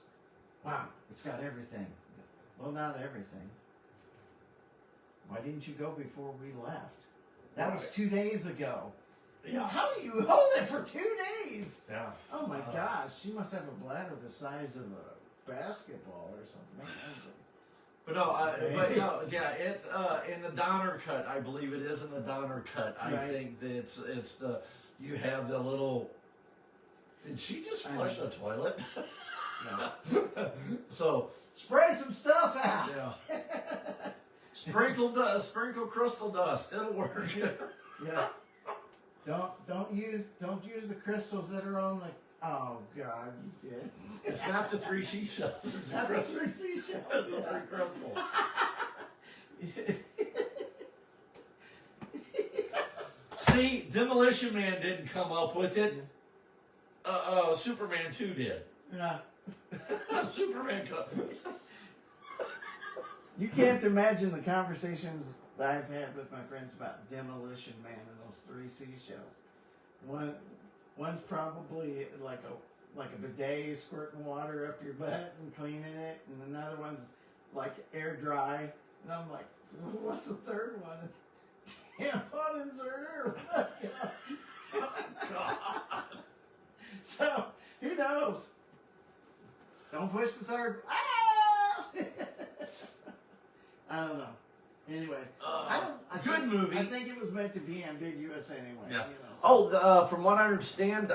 wow, it's got everything. Well, not everything. why didn't you go before we left? That was Right. 2 days ago. Yeah. How do you hold it for 2 days? Yeah. Oh my gosh, she must have a bladder the size of a basketball or something. But no, yeah, it's in the Donner cut. I believe it is in the Donner cut. I Right. think that it's the you have the little. Did she just flush the toilet? No. So Spray some stuff out. yeah, sprinkle crystal dust. It'll work. Yeah. Don't use the crystals that are on the. Oh God, you did. It's not the three seashells. It's Not the the crystal. 3 seashells. It's the yeah. three crystal. See, Demolition Man didn't come up with it. Superman 2 did. Yeah. Superman cut. You can't imagine the conversations that I've had with my friends about Demolition Man and those 3 seashells. One's probably like a bidet squirting water up your butt and cleaning it, and another one's like air dry. And I'm like, what's the third one? Tampon inserter? God. So who knows? Don't push the third. Ah! I don't know. Anyway, I good think, movie. I think it was meant to be ambiguous anyway. Yeah. You know, so. From what I understand,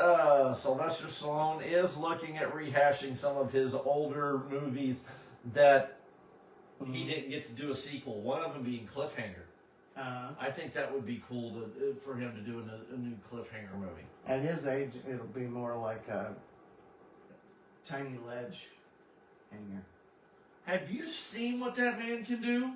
Sylvester Stallone is looking at rehashing some of his older movies that he didn't get to do a sequel. One of them being Cliffhanger. I think that would be cool for him to do a new Cliffhanger movie. At his age, it'll be more like a tiny ledge hanger. Have you seen what that man can do?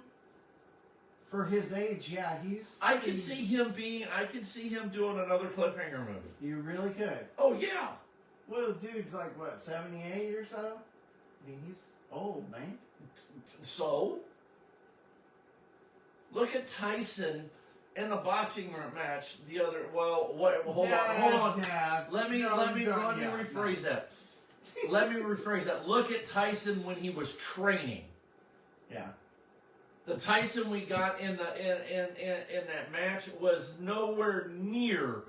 For his age, yeah, he's. I could see him doing another Cliffhanger movie. You really could. Oh yeah. Well, the dude's like what, 78 or so? I mean, he's old, man. So, look at Tyson in the boxing match the other. Well, what? Hold on. Yeah, Let me rephrase that. Let me rephrase that. Look at Tyson when he was training. Yeah. The Tyson we got in that match was nowhere near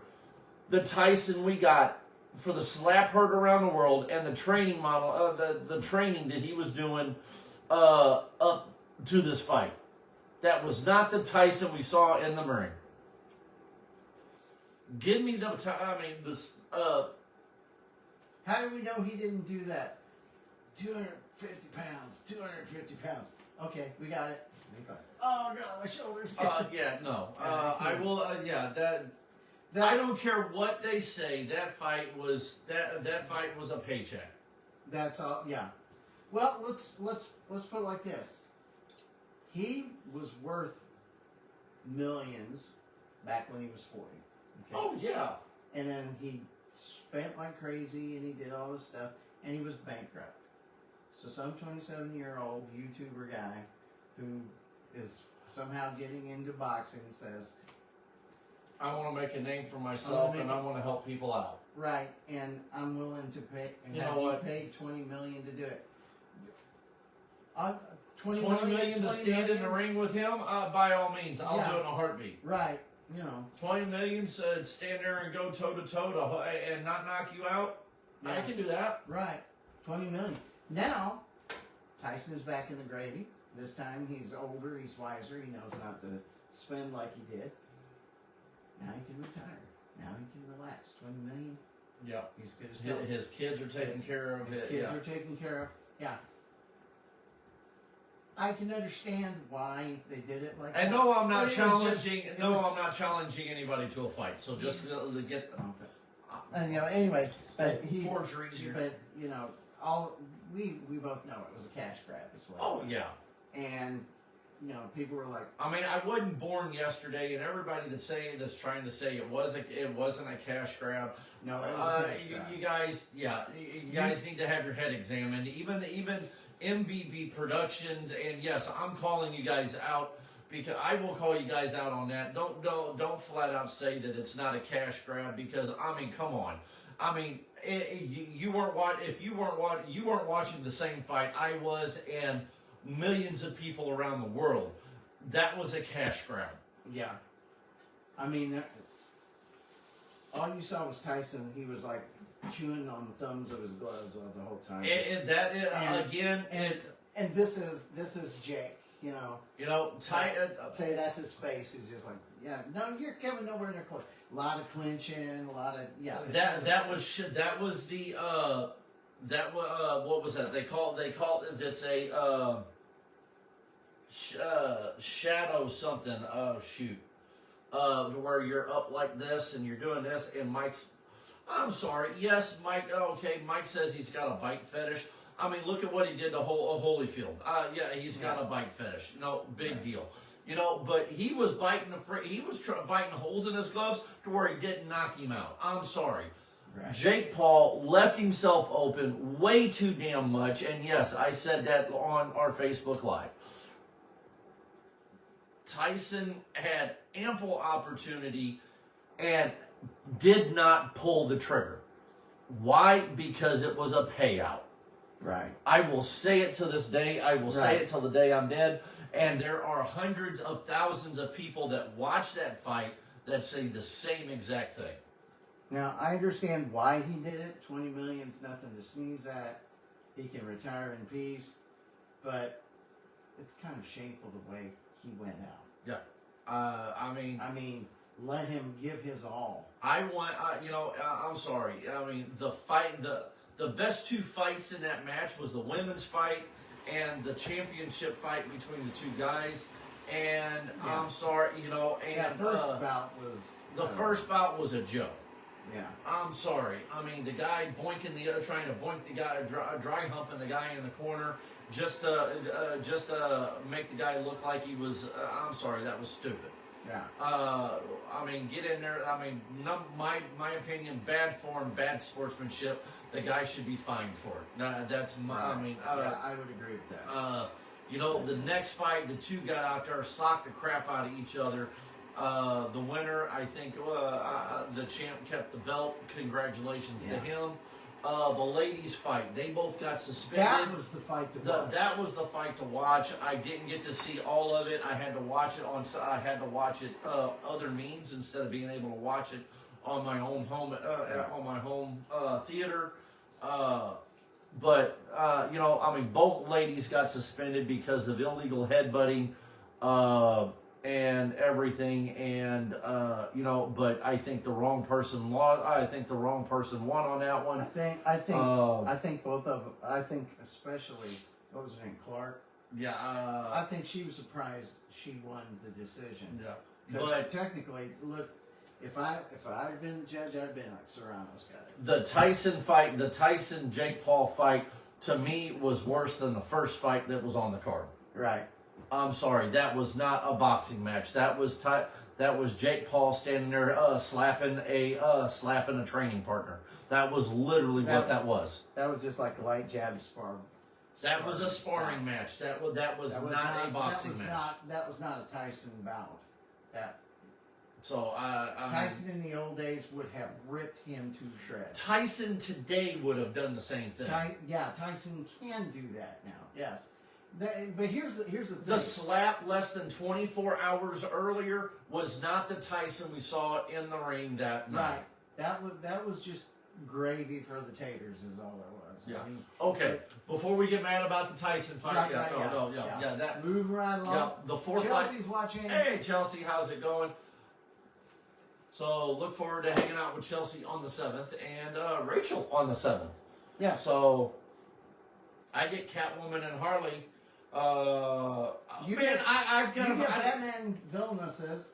the Tyson we got for the slap heard around the world and the training model, the training that he was doing up to this fight. That was not the Tyson we saw in the ring. Give me the this. How do we know he didn't do that? 250 pounds. 250 pounds. Okay, we got it. Oh God, my shoulders. Yeah, no. I will. That. I don't care what they say. That fight was a paycheck. That's all. Yeah. Well, let's put it like this. He was worth millions back when he was 40. Okay? Oh yeah. And then he spent like crazy, and he did all this stuff, and he was bankrupt. So some 27-year-old YouTuber guy who is somehow getting into boxing says, I want to make a name for myself, and I want to help people out. right, and I'm willing to pay, and You have know you what? pay $20 million to do it. 20 million to stand in the ring with him, by all means, I'll do it in a heartbeat. Right, you know. 20 million to stand there and go toe to toe and not knock you out. I Yeah. can do that. Right, 20 million. Now, Tyson is back in the gravy. This time he's older, he's wiser, he knows not to spend like he did. Now he can retire. Now he can relax. 20 million, Yeah. he's good as gold. His kids are taken care of. His kids are taken care of. Yeah. I can understand why they did it like that. And no, I'm not But it was challenging. just- it No, was- I'm not challenging anybody to a fight. So just to get them. Okay. And, you know, anyway, but he, Forgeries here. but you know, we both know it was a cash grab as well. Oh yeah. And you know, people were like, I mean, I wasn't born yesterday, and everybody that's trying to say it wasn't a cash grab. no, it was a cash grab. You guys, you guys need to have your head examined. Even MBB Productions, and yes, I'm calling you guys out because I will call you guys out on that. Don't flat out say that it's not a cash grab because I mean, come on. I mean, you weren't watching the same fight I was, and millions of people around the world. that was a cash grab. Yeah. I mean, all you saw was Tyson. He was like chewing on the thumbs of his gloves the whole time. And this is Jake. Say that's his face. He's just like, yeah, no, you're coming nowhere near close. A lot of clinching, a lot of That was the what was that? They called it. It's a shadow something. Oh shoot. Where you're up like this and you're doing this, and Mike's. I'm sorry. Yes, Mike. Okay, Mike says he's got a bike fetish. I mean, look at what he did to Holyfield. Yeah, he's got a bike fetish. No big deal. But he was biting biting holes in his gloves to where he didn't knock him out. I'm sorry. Right. Jake Paul left himself open way too damn much, and yes, I said that on our Facebook Live. Tyson had ample opportunity and did not pull the trigger. Why? Because it was a payout. Right. I will say it to this day. I will say it till the day I'm dead. And there are hundreds of thousands of people that watch that fight that say the same exact thing. Now, I understand why he did it. 20 million's nothing to sneeze at. He can retire in peace. But it's kind of shameful the way he went out. Yeah. I mean, let him give his all. I'm sorry. I mean, the best two fights in that match was the women's fight and the championship fight between the two guys. And I'm sorry, and that first bout was the first bout was a joke. Yeah. I'm sorry. I mean, the guy trying to boink the guy, dry humping the guy in the corner, just to make the guy look like he was. I'm sorry, that was stupid. Yeah. I mean, get in there. I mean, my opinion, bad form, bad sportsmanship. The guy should be fined for it. That's my. Right. I mean, I would agree with that. the next fight, the two got out there, socked the crap out of each other. The winner, I think, the champ kept the belt. Congratulations to him. The ladies' fight, they both got suspended. That was the fight to watch. That was the fight to watch. I didn't get to see all of it. I had to watch it other means instead of being able to watch it on my own home on my home theater. But both ladies got suspended because of illegal headbutting and everything. And but I think the wrong person lost. I think the wrong person won on that one. I think both of them. I think especially what was her name, Clark. Yeah. I think she was surprised she won the decision. Yeah. But technically, look, if I had been the judge, I'd been like Serrano's got it. The Tyson fight, the Tyson Jake Paul fight, to me was worse than the first fight that was on the card. Right. I'm sorry, that was not a boxing match. That was Jake Paul standing there slapping a training partner. That was literally what that was. That was just like a light jab spar. That was a sparring match. That was not a boxing match. That was not a Tyson bout. I Tyson in the old days would have ripped him to shreds. Tyson today would have done the same thing. Tyson can do that now. Yes. But here's the thing. The slap less than 24 hours earlier was not the Tyson we saw in the ring that night. Right. That was just gravy for the taters is all it was. Yeah. I mean, okay. Before we get mad about the Tyson fight, that move right along. Yeah, the fourth Chelsea's fight. watching. Hey Chelsea, how's it going? So look forward to hanging out with Chelsea on the 7th and Rachel on the 7th. Yeah. So I get Catwoman and Harley. You get Batman Villainouses,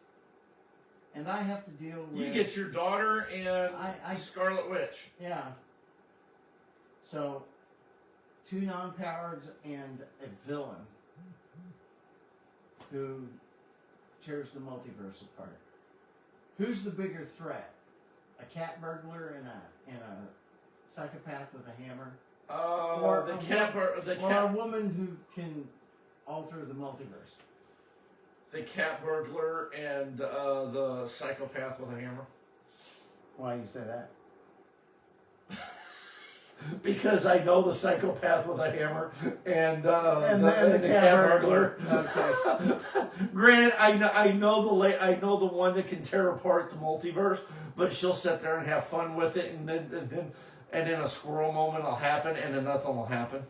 and I have to deal with. You get your daughter and Scarlet Witch. Yeah. So, two non-powereds and a villain who tears the multiverse apart. Who's the bigger threat? A cat burglar and a psychopath with a hammer? Or a woman who can alter the multiverse? The cat burglar and the psychopath with a hammer. Why you say that? because I know the psychopath with a hammer and the cat burglar. Okay. Granted, I know the one that can tear apart the multiverse, but she'll sit there and have fun with it, and then a squirrel moment will happen, and then nothing will happen.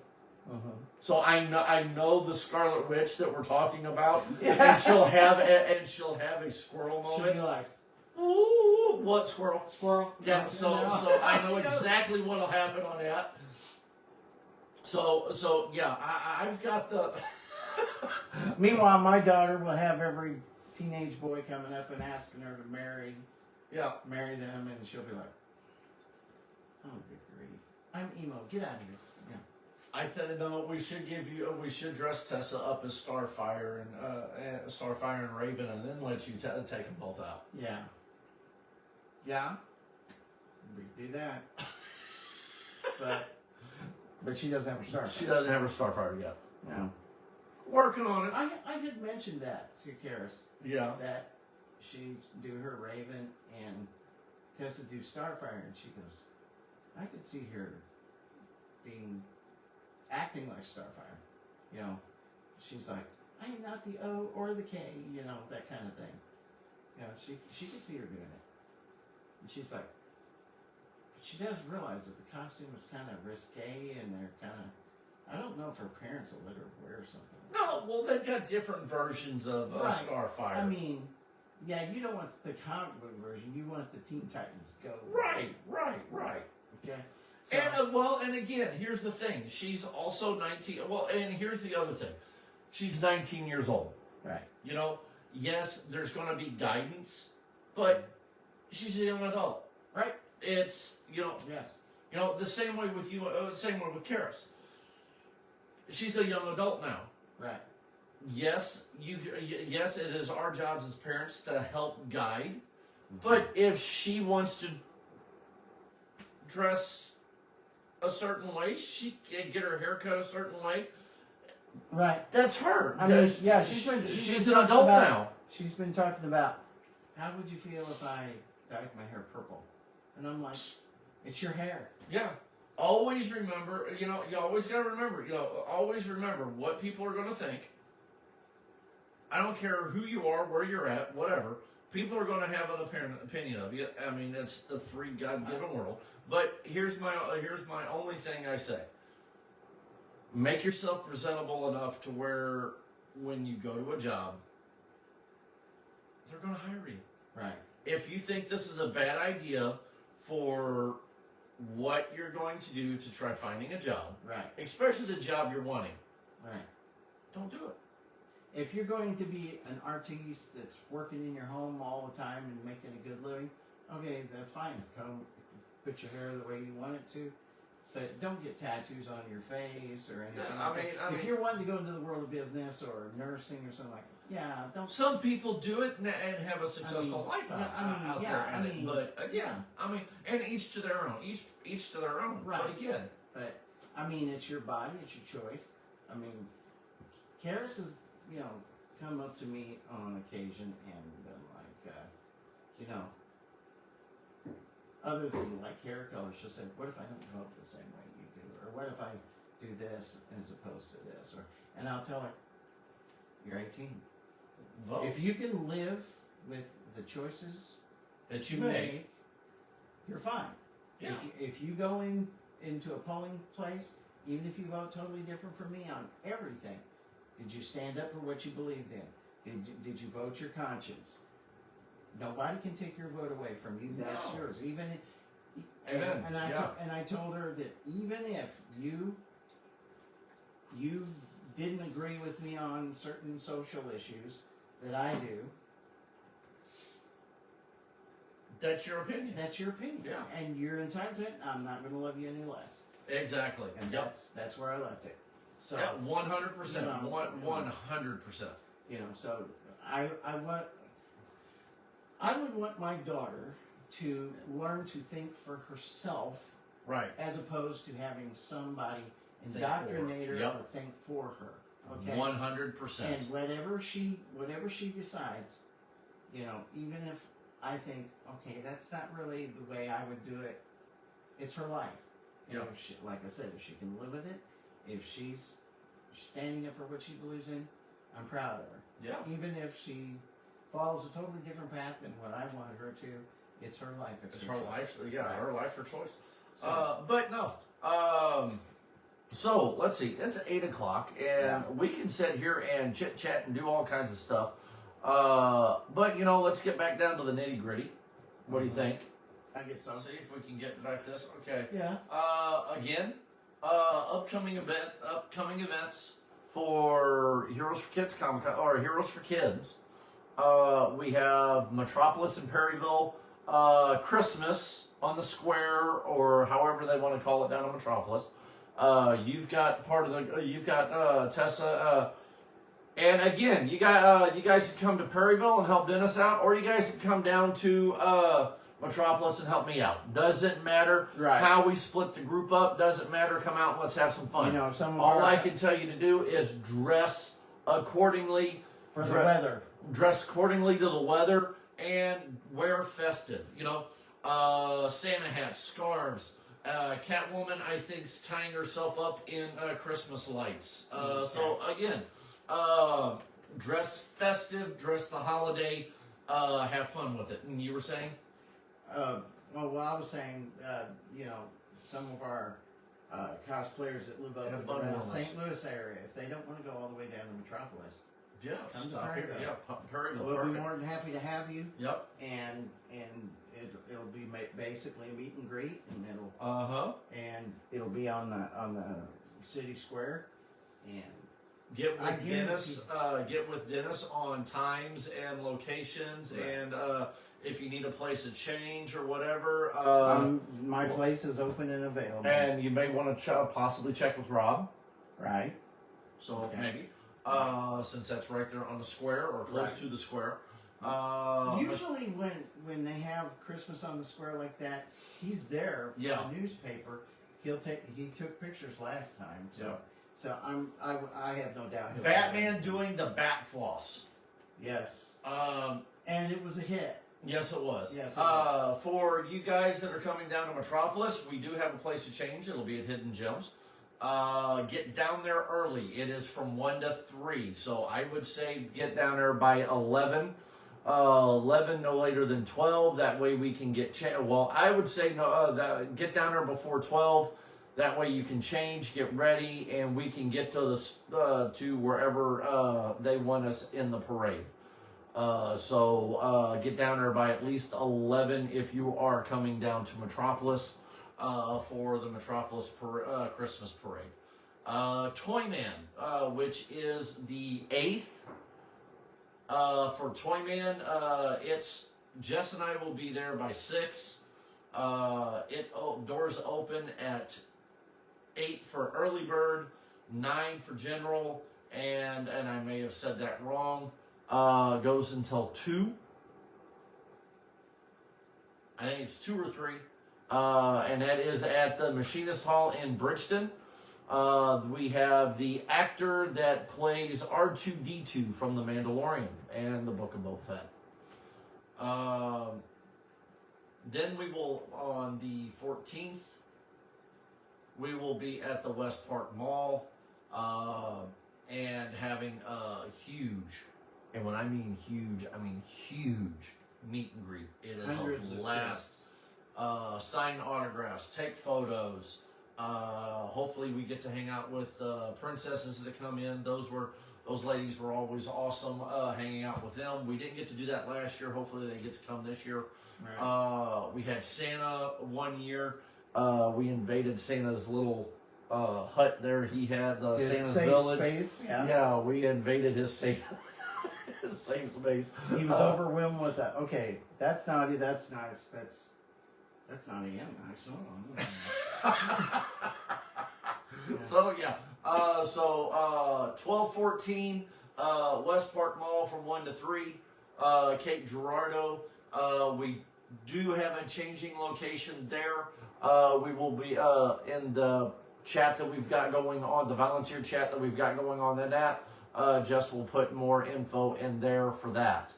So I know the Scarlet Witch that we're talking about, and she'll have a squirrel She'll moment. be like, Ooh, what squirrel? squirrel. Yeah, so I know exactly what'll happen on that. So yeah, I've got the. Meanwhile, my daughter will have every teenage boy coming up and asking her to marry them, and she'll be like, "Oh, good grief! I'm emo. Get out of here." Yeah. I said no. We should dress Tessa up as Starfire and Raven, and then let you take them both out. Yeah. Yeah. We could do that. But she doesn't have her star. She doesn't have her Starfire yet. No. Working on it. I did mention that to Karis. Yeah. That she'd do her Raven and Tessa do Starfire, and she goes, I could see her acting like Starfire. You know, she's like, I am not the O or the K, you know, that kind of thing. You know, she could see her doing it. And she's like, but she does realize that the costume is kind of risque, and they're kind of, I don't know if her parents will let her wear something. No, well, they've got different versions of Right. Starfire. I mean, yeah, you don't want the comic book version. You want the Teen Titans Go. Right. Okay. So, And again, here's the thing. She's also 19. Well, and here's the other thing. She's 19 years old. right. You know, yes, there's going to be guidance, but she's a young adult. Right. It's, Yes. the same way with you, same way with Karis. She's a young adult now. Right. Yes, yes, it is our jobs as parents to help guide, but if she wants to dress a certain way, she can get her hair cut a certain way. Right. That's her. I mean, yeah, she's she's an been adult talking now. She's been talking about, how would you feel if I dyed my hair purple? And I'm like, it's your hair. Yeah. Always remember, you always got to remember, always remember what people are going to think. I don't care who you are, where you're at, whatever. People are going to have an opinion of you. I mean, it's the free God-given world. But here's my only thing I say. Make yourself presentable enough to where when you go to a job, they're going to hire you. Right. If you think this is a bad idea for what you're going to do to try finding a job, Right. especially the job you're wanting, Right. don't do it. If you're going to be an artiste that's working in your home all the time and making a good living, okay, that's fine. Come put your hair the way you want it to, but don't get tattoos on your face or anything. Yeah, like that. If you're wanting to go into the world of business or nursing or something like that, yeah, don't. Some people do it and have a successful life out there at it. But again, and each to their own. Each to their own. Right. But again, it's your body, it's your choice. I mean, Karis has, come up to me on occasion and been like, other than like hair color, she'll say, what if I don't vote the same way you do? Or what if I do this as opposed to this? And I'll tell her, you're 18. vote. If you can live with the choices that you make, you're fine. Yeah. If you go into a polling place, even if you vote totally different from me on everything, did you stand up for what you believed in? Did you vote your conscience? Nobody can take your vote away from you. That's No. yours. Even I told her that even if you didn't agree with me on certain social issues that I do, that's your opinion. that's your opinion. Yeah. And you're entitled to it. I'm not going to love you any less. Exactly. And that's where I left it. So 100%. 100%. So I would want my daughter to learn to think for herself, Right. as opposed to having somebody Think indoctrinate for her her. Yep. or think for her. Okay. 100%. And whatever she decides, even if I think, okay, that's not really the way I would do it, it's her life. And Yeah. if she, like I said, if she can live with it, if she's standing up for what she believes in, I'm proud of her. Yeah. Even if she follows a totally different path than what I wanted her to, it's her life. It's her choice. life. Yeah, Right. her life, her choice. So, But no. So let's see. It's 8 o'clock, and Yeah. we can sit here and chit chat and do all kinds of stuff. But let's get back down to the nitty gritty. What do you Mhm. think? I guess so. See if we can get back this. Okay. Yeah. Again, upcoming events for Heroes for Kids Comic Con or Heroes for Kids. We have Metropolis in Perryville, Christmas on the square, or however they want to call it down in Metropolis. You've got Tessa, and again, you guys can come to Perryville and help Dennis out, or you guys can come down to Metropolis and help me out. Doesn't matter Right. how we split the group up. Doesn't matter. Come out and let's have some fun. You know, some of All our, I can tell you to do is dress accordingly. for the dre- weather. Dress accordingly to the weather and wear festive. Santa hats, scarves. Catwoman, I think, is tying herself up in Christmas lights. So again, dress festive, dress the holiday, have fun with it. And you were saying? Well, I was saying, some of our cosplayers that live up Yeah, in bun the warmers. St. Louis area, if they don't want to go all the way down to Metropolis, Yeah, Come to stop here. Perryville. Yeah, Perryville. we'll be Perfect. more than happy to have you. Yep. And it'll be basically a meet and greet, and it'll be on the city square, and Get I with Dennis. Get with Dennis on times and locations, Right. and if you need a place to change or whatever. my place is open and available. And you may want to possibly check with Rob. Right. So Okay. maybe, since that's right there on the square or close Right. to the square. Usually when they have Christmas on the square like that, he's there for Yeah. the newspaper. He took pictures last time, so Yeah. so I have no doubt he'll Batman doing the bat floss. Yes, Um, and it was a hit. yes, it was. Yes, it was. For you guys that are coming down to Metropolis, we do have a place to change. It'll be at Hidden Gems. Get down there early. It is from 1 to 3. So I would say get down there by 11. 11 no later than 12. That way we can get I would say get down there before 12. That way you can change, get ready, and we can get to wherever they want us in the parade. So get down there by at least 11 if you are coming down to Metropolis for the Metropolis Christmas parade. Toyman, which is the 8th. For Toyman, it's Jess and I will be there by 6. Doors open at 8 for early bird, 9 for general, and I may have said that wrong. Goes until 2. I think it's 2 or 3. And that is at the Machinist Hall in Bridgeton. We have the actor that plays R2-D2 from The Mandalorian and the Book of Boba Fett. Then we will, on the 14th, we will be at the West Park Mall and having a huge, and when I mean huge, meet and greet. It is Hundreds a of blast. Sign autographs, take photos. Hopefully we get to hang out with princesses that come in. Those ladies were always awesome hanging out with them. We didn't get to do that last year. Hopefully they get to come this year. Right. We had Santa one year. We invaded Santa's little hut there. He had His Santa's safe village. space. Yeah. Yeah, we invaded his safe his safe space. He was overwhelmed with that. Okay, that's naughty. That's nice. That's not again nice. So yeah, 12:14, West Park Mall from 1 to 3, Cape Girardeau. We do have a changing location there. We will be in the chat that we've got going on, the volunteer chat that we've got going on in that. Jess will put more info in there for that.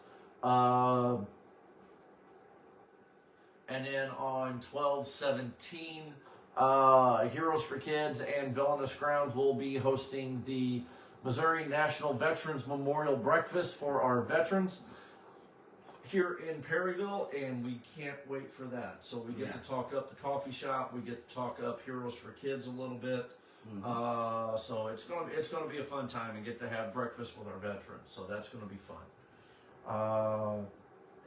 And then on 12/17, Heroes for Kids and Villainous Grounds will be hosting the Missouri National Veterans Memorial Breakfast for our veterans here in Perryville, and we can't wait for that. So we get to talk up the coffee shop, we get to talk up Heroes for Kids a little bit. So it's gonna be a fun time and get to have breakfast with our veterans. So that's gonna be fun.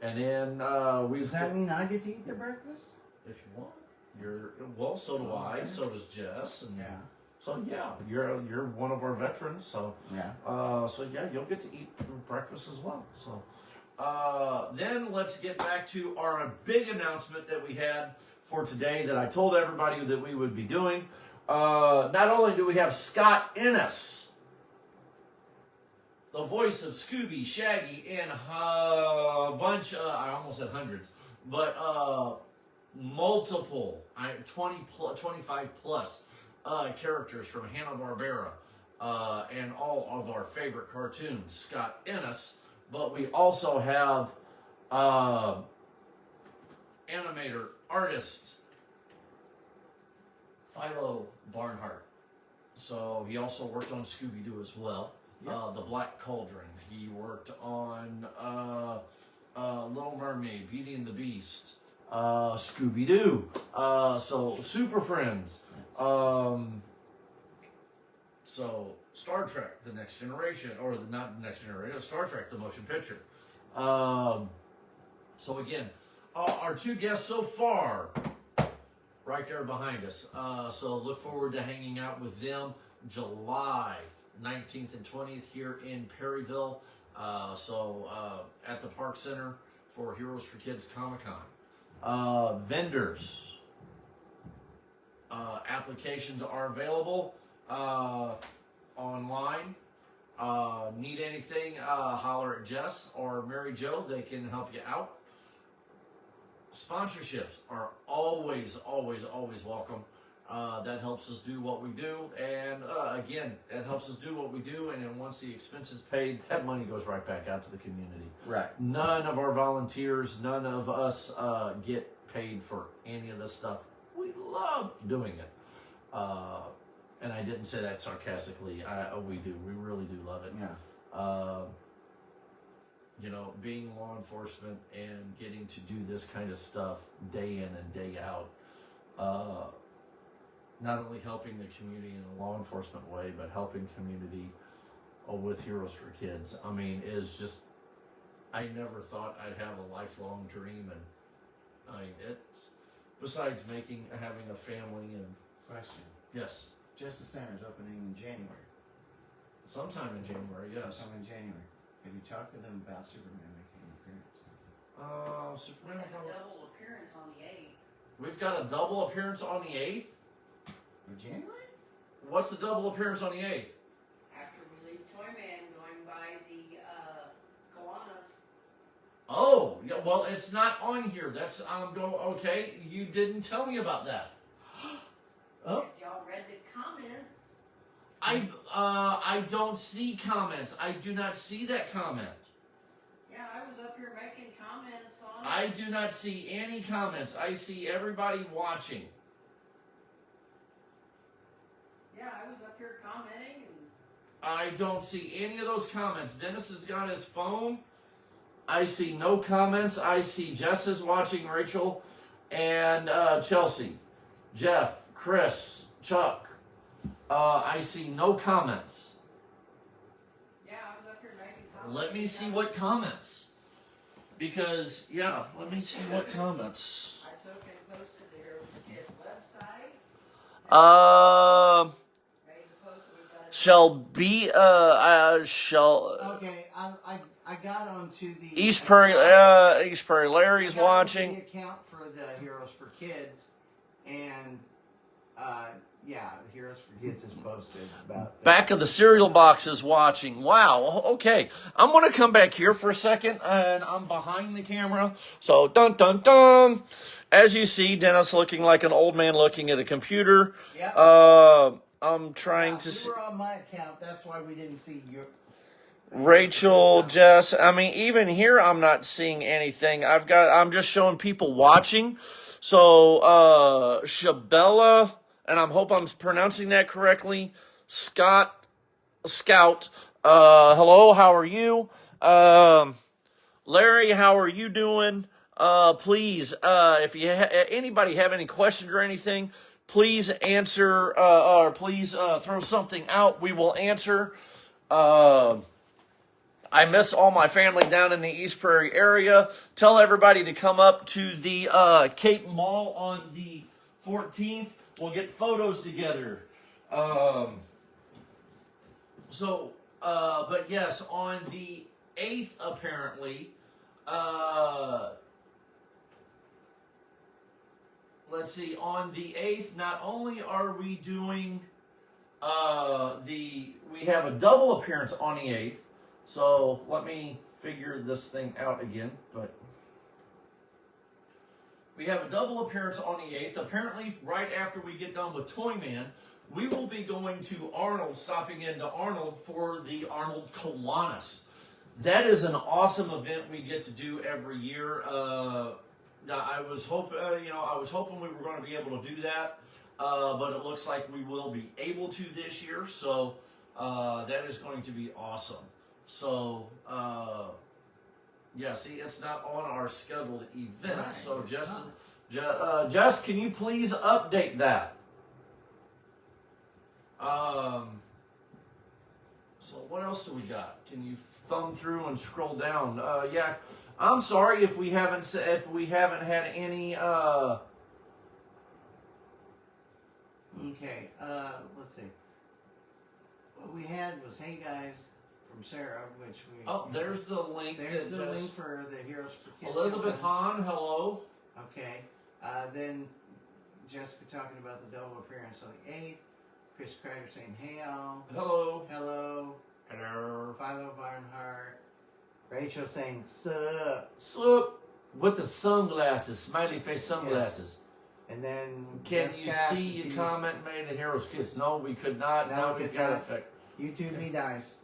And then Does that mean I get to eat the breakfast? if you want, so do I. So does Jess. And Yeah. So yeah, you're one of our veterans. So Yeah. you'll get to eat breakfast as well. So then let's get back to our big announcement that we had for today that I told everybody that we would be doing. Not only do we have Scott Ennis, the voice of Scooby, Shaggy, and a bunch, I almost said hundreds, but multiple, 25 plus characters from Hanna-Barbera and all of our favorite cartoons, Scott Ennis. But we also have animator, artist, Philo Barnhart. So he also worked on Scooby-Doo as well. Yep. The Black Cauldron. He worked on Little Mermaid, Beauty and the Beast, Scooby-Doo. So Super Friends. So Star Trek, The Next Generation, or not The Next Generation, Star Trek, the motion picture. So again, our two guests so far, right there behind us. So look forward to hanging out with them July 19th and 20th here in Perryville. At the Park Center for Heroes for Kids Comic-Con. Vendors. Applications are available online. Need anything, holler at Jess or Mary Jo. They can help you out. Sponsorships are always welcome. That helps us do what we do. And again, that helps us do what we do. And then once the expense is paid, that money goes right back out to the community. Right. None of our volunteers, none of us get paid for any of this stuff. We love doing it. And I didn't say that sarcastically. We do. We really do love it. Yeah. Being law enforcement and getting to do this kind of stuff day in and day out, not only helping the community in a law enforcement way, but helping community with Heroes for Kids. I mean, is just, I never thought I'd have a lifelong dream, and it's, besides having a family and... Question. Yes. Justice Center's opening in January. Sometime in January, yes. Sometime in January. Have you talked to them about Superman making an appearance? Superman... We have a double appearance on the 8th. We've got a double appearance on the 8th? In January? What's the double appearance on the 8th? After we leave Toyman, going by the Kiwanis. Oh, yeah, well, it's not on here. That's, okay, you didn't tell me about that. Oh. Have y'all read the comments? I don't see comments. I do not see that comment. Yeah, I was up here making comments on it. I do not see any comments. I see everybody watching. Yeah, I was up here commenting. I don't see any of those comments. Dennis has got his phone. I see no comments. I see Jess is watching, Rachel, and Chelsea, Jeff, Chris, Chuck. I see no comments. Yeah, I was up here making comments. Let me see what comments. Because, let me see what comments. I took and posted the Heroes for Kids website. Made the post that we've got. Okay, I got onto the East Prairie Larry's I got onto watching. the account for the Heroes for Kids, and the Heroes for Kids is posted about that. Back of the cereal box is watching. Wow. Okay. I'm going to come back here for a second, and I'm behind the camera. So, dun, dun, dun. As you see, Dennis looking like an old man looking at a computer. Yep. I'm trying to see. You were on my account. That's why we didn't see your. Rachel, Jess. I mean, even here, I'm not seeing anything. I'm just showing people watching. So, Shabella and I hope I'm pronouncing that correctly, Scout. Hello, how are you? Larry, how are you doing? Please, if you anybody have any questions or anything, please answer, or please throw something out. We will answer. I miss all my family down in the East Prairie area. Tell everybody to come up to the Cape Mall on the 14th. We'll get photos together. But yes, on the 8th, apparently, let's see, on the 8th, not only are we doing we have a double appearance on the 8th. So let me figure this thing out again, but we have a double appearance on the 8th. Apparently, right after we get done with Toyman, we will be going to Arnold, stopping into Arnold for the Arnold Kiwanis. That is an awesome event we get to do every year. I was hoping we were going to be able to do that, but it looks like we will be able to this year. So that is going to be awesome. So yeah, see, it's not on our scheduled events. Right, so Jess, can you please update that? So what else do we got? Can you thumb through and scroll down? Yeah, I'm sorry if we haven't had any. Okay, let's see. What we had was "Hey guys" from Sarah, which we. Oh, there's the link. There's the link for the Heroes for Kids. Elizabeth Hahn, hello. Okay, then Jessica talking about the double appearance on the 8th. Chris Kreider saying, "Hey all." Hello. Hello. Hello. Philo Barnhart. Rachel saying, "Sup." Sup. With the sunglasses, smiley face sunglasses. Yeah. And then can you see your comment made at Heroes Kids? No, we could not. No, we've got effect. You two be nice.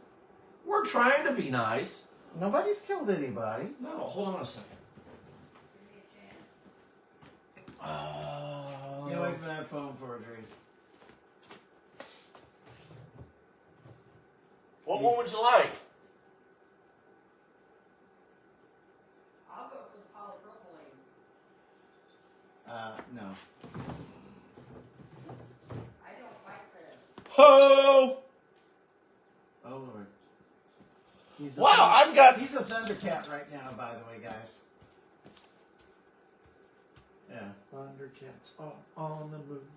We're trying to be nice. Nobody's killed anybody. No, hold on a second. You wait for that phone for a drink. What one would you like? I'll go for the polypropylene. No. I don't like this. Ho! Oh Lord. He's a Thundercat right now, by the way, guys. Yeah. Thundercats are on the move.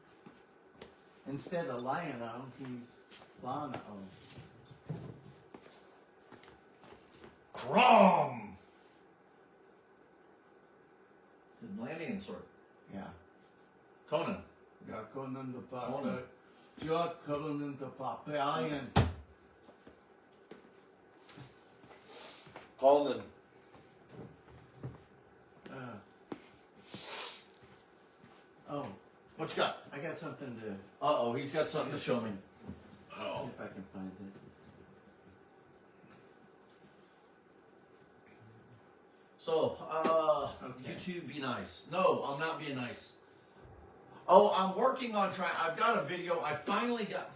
Instead of Lion-O, he's Lana-O. Crom! The Atlantean sword. Yeah. Conan. Ja, Conan the Conan. Barbarian. Ja, Conan the Barbarian. Conan. Oh. What you got? I got something to... Uh-oh, he's got something to show me. See if I can find it. So, Okay. you two be nice. No, I'm not being nice. Oh, I'm working on trying. I've got a video. I finally got...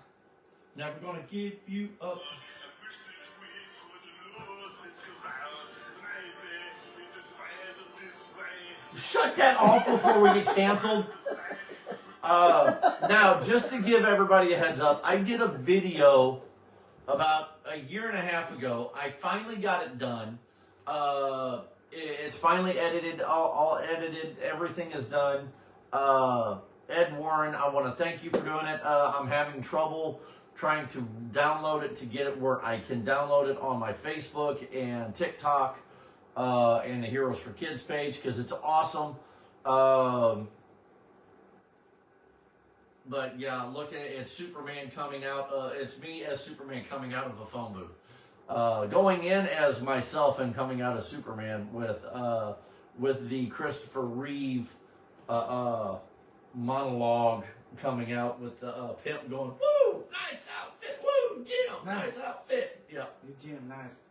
Never gonna give you up. Shut that off before we get canceled. Now, just to give everybody a heads up, I did a video about a year and a half ago. I finally got it done. It's finally edited, all edited. Everything is done. Ed Warren, I want to thank you for doing it. I'm having trouble trying to download it to get it where I can download it on my Facebook and TikTok and the Heroes for Kids page because it's awesome. But yeah, look at it. It's Superman coming out. It's me as Superman coming out of a phone booth. Going in as myself and coming out as Superman with the Christopher Reeve monologue coming out with the pimp going, "Woo, nice outfit, woo, Jim, nice outfit." Yeah. You Jim, nice.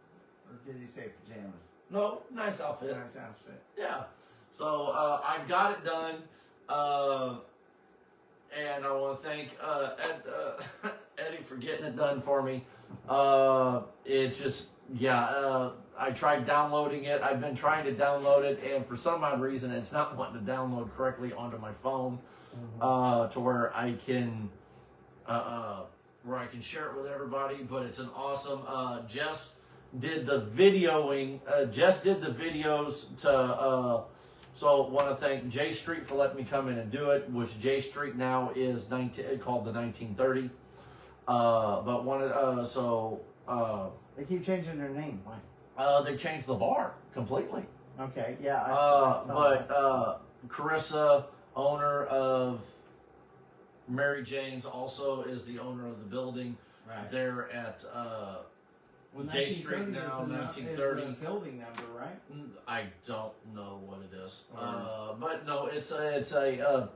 Or did he say pajamas? No, nice outfit. Nice outfit. Yeah. So I've got it done. and I want to thank Eddie for getting it done for me. It just, I tried downloading it. I've been trying to download it, and for some odd reason, it's not wanting to download correctly onto my phone to where I can share it with everybody. But it's an awesome. Jess did the videoing. Jess did the videos to. So want to thank J Street for letting me come in and do it, which J Street now is called the 1930. But They keep changing their name. Why? they changed the bar completely. Okay, yeah. I saw But that. Carissa, owner of Mary Jane's, also is the owner of the building. Right. There at Well, J Street 1930 now, is the 1930. Is the building number, right? I don't know what it is, Or- but no, it's a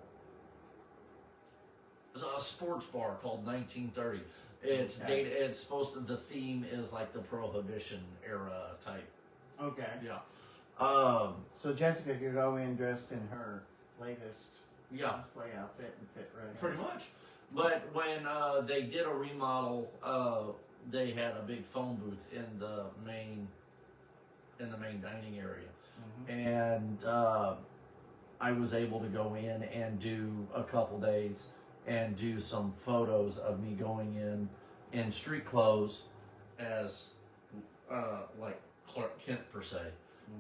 sports bar called 1930. It's Okay. dated. It's supposed to. The theme is like the Prohibition era type. Okay. Yeah. So Jessica could go in dressed in her latest Yeah. display outfit and fit right. Pretty much. But when they did a remodel, they had a big phone booth in the main dining area, and I was able to go in and do a couple days and do some photos of me going in street clothes as like Clark Kent per se,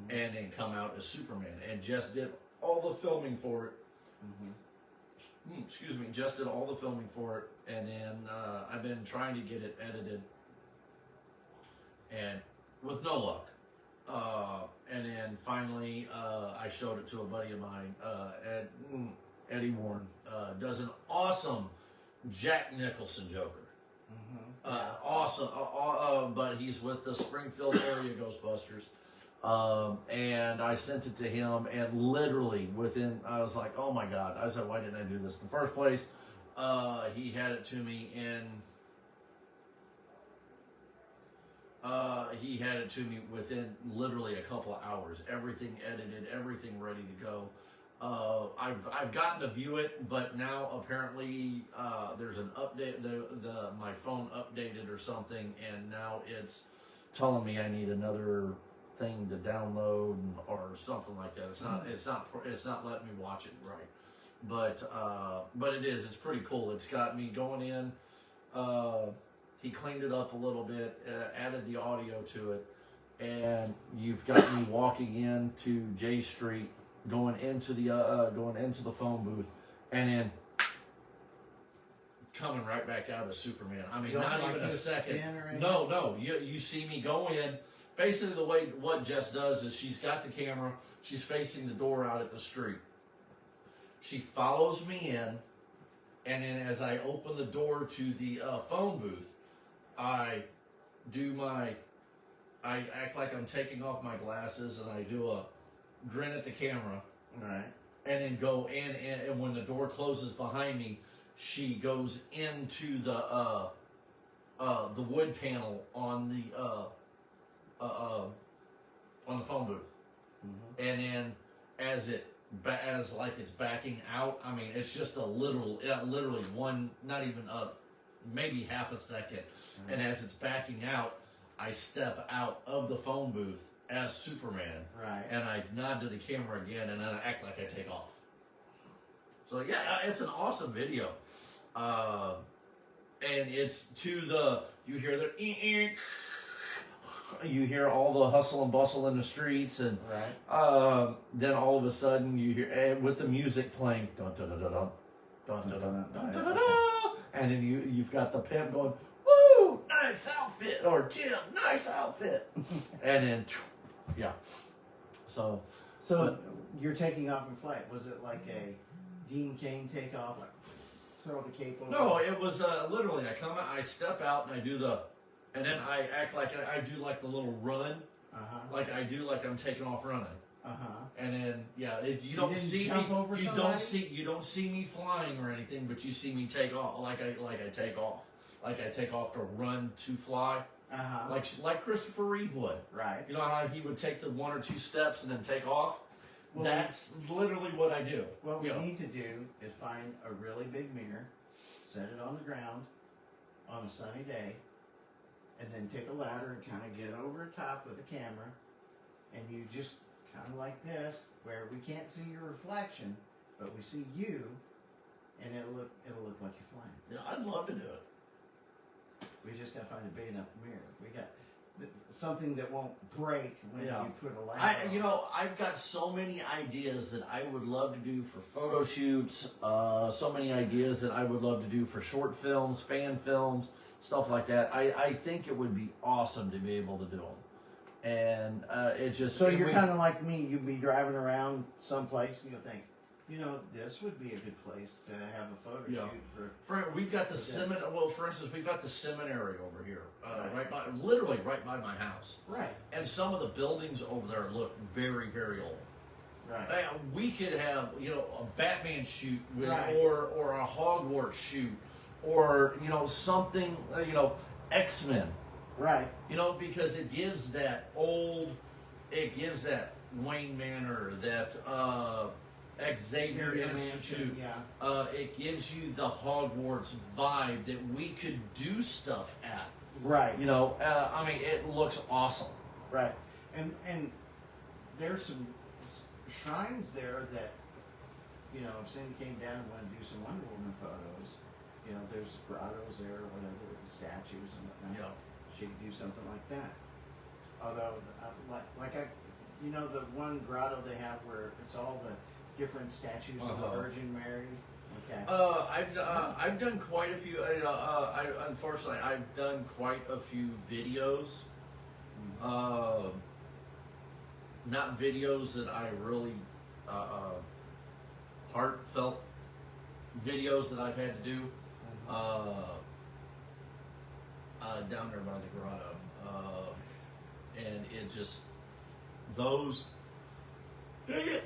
and then come out as Superman, and just did all the filming for it. Excuse me, just did all the filming for it, and then I've been trying to get it edited, and with no luck. And then finally, I showed it to a buddy of mine, Eddie Warren, does an awesome Jack Nicholson Joker. Awesome, but he's with the Springfield area Ghostbusters. And I sent it to him, and literally I was like, oh my God. I said, why didn't I do this in the first place? He had it to me within literally a couple of hours. Everything edited, everything ready to go. I've gotten to view it, but now apparently there's an update. My phone updated or something, and now it's telling me I need another thing to download or something like that. It's not letting me watch it right. But it is. It's pretty cool. It's got me going in. He cleaned it up a little bit, added the audio to it, and you've got me walking into J Street, going into the phone booth, and then coming right back out as Superman. I mean, not even a second. No. You see me go in. Basically, the way what Jess does is she's got the camera. She's facing the door out at the street. She follows me in, and then as I open the door to the phone booth, I act like I'm taking off my glasses, and I do a grin at the camera. Right. And then go in, and when the door closes behind me, she goes into the wood panel on the phone booth, and then as it's backing out, I mean, it's just literally one, not even maybe half a second, and as it's backing out, I step out of the phone booth as Superman, right, and I nod to the camera again, and then I act like I take off. So yeah, it's an awesome video, and it's you hear you hear all the hustle and bustle in the streets, and right. Then all of a sudden you hear with the music playing, dun dun dun dun dun dun dun dun dun dun dun, and then you've got the pimp going, "Woo, nice outfit," or "Jim, nice outfit," and then yeah. So you're taking off in flight. Was it like a Dean Cain takeoff, like throw the cape over? No, it was literally I step out and I do and then I act like I do like the little run, like I do like I'm taking off running, and then you don't see me, you don't see me flying or anything, but you see me take off, like I take off to run to fly, like Christopher Reeve would, right? You know how he would take the one or two steps and then take off. Well, That's literally what I do. What we You know, need to do is find a really big mirror, set it on the ground on a sunny day, and then take a ladder and kind of get over the top with the camera, and you just kind of like this, where we can't see your reflection, but we see you, and it'll look like you're flying. yeah, I'd love to do it. We just gotta find a big enough mirror. We got something that won't break when Yeah. you put a ladder. I've got so many ideas that I would love to do for photo shoots. So many ideas that I would love to do for short films, fan films, stuff like that. I think it would be awesome to be able to do them. And it just So you're kind of like me. You'd be driving around someplace and you'll think, this would be a good place to have a photo Yeah. shoot for. We've got the For this. seminary. Well, for instance, we've got the seminary over here, Right. literally right by my house. Right. And some of the buildings over there look very, very old. Right. We could have, a Batman shoot with, Right. or a Hogwarts shoot, or something, X-Men. Right. Because it gives that Wayne Manor, that Xavier Xavier Institute. Mansion, yeah. It gives you the Hogwarts vibe that we could do stuff at. Right. It looks awesome. Right. And there's some shrines there that, if Cindy came down and wanted to do some Wonder Woman photos, there's grottos there or whatever with the statues and whatnot. Yeah. She could do something like that. Although, the one grotto they have where it's all the different statues of the Virgin Mary. Okay. I've done quite a few. Unfortunately, I've done quite a few videos. Not videos that I really heartfelt videos that I've had to do. Down there by the grotto, and it just those. Dang it!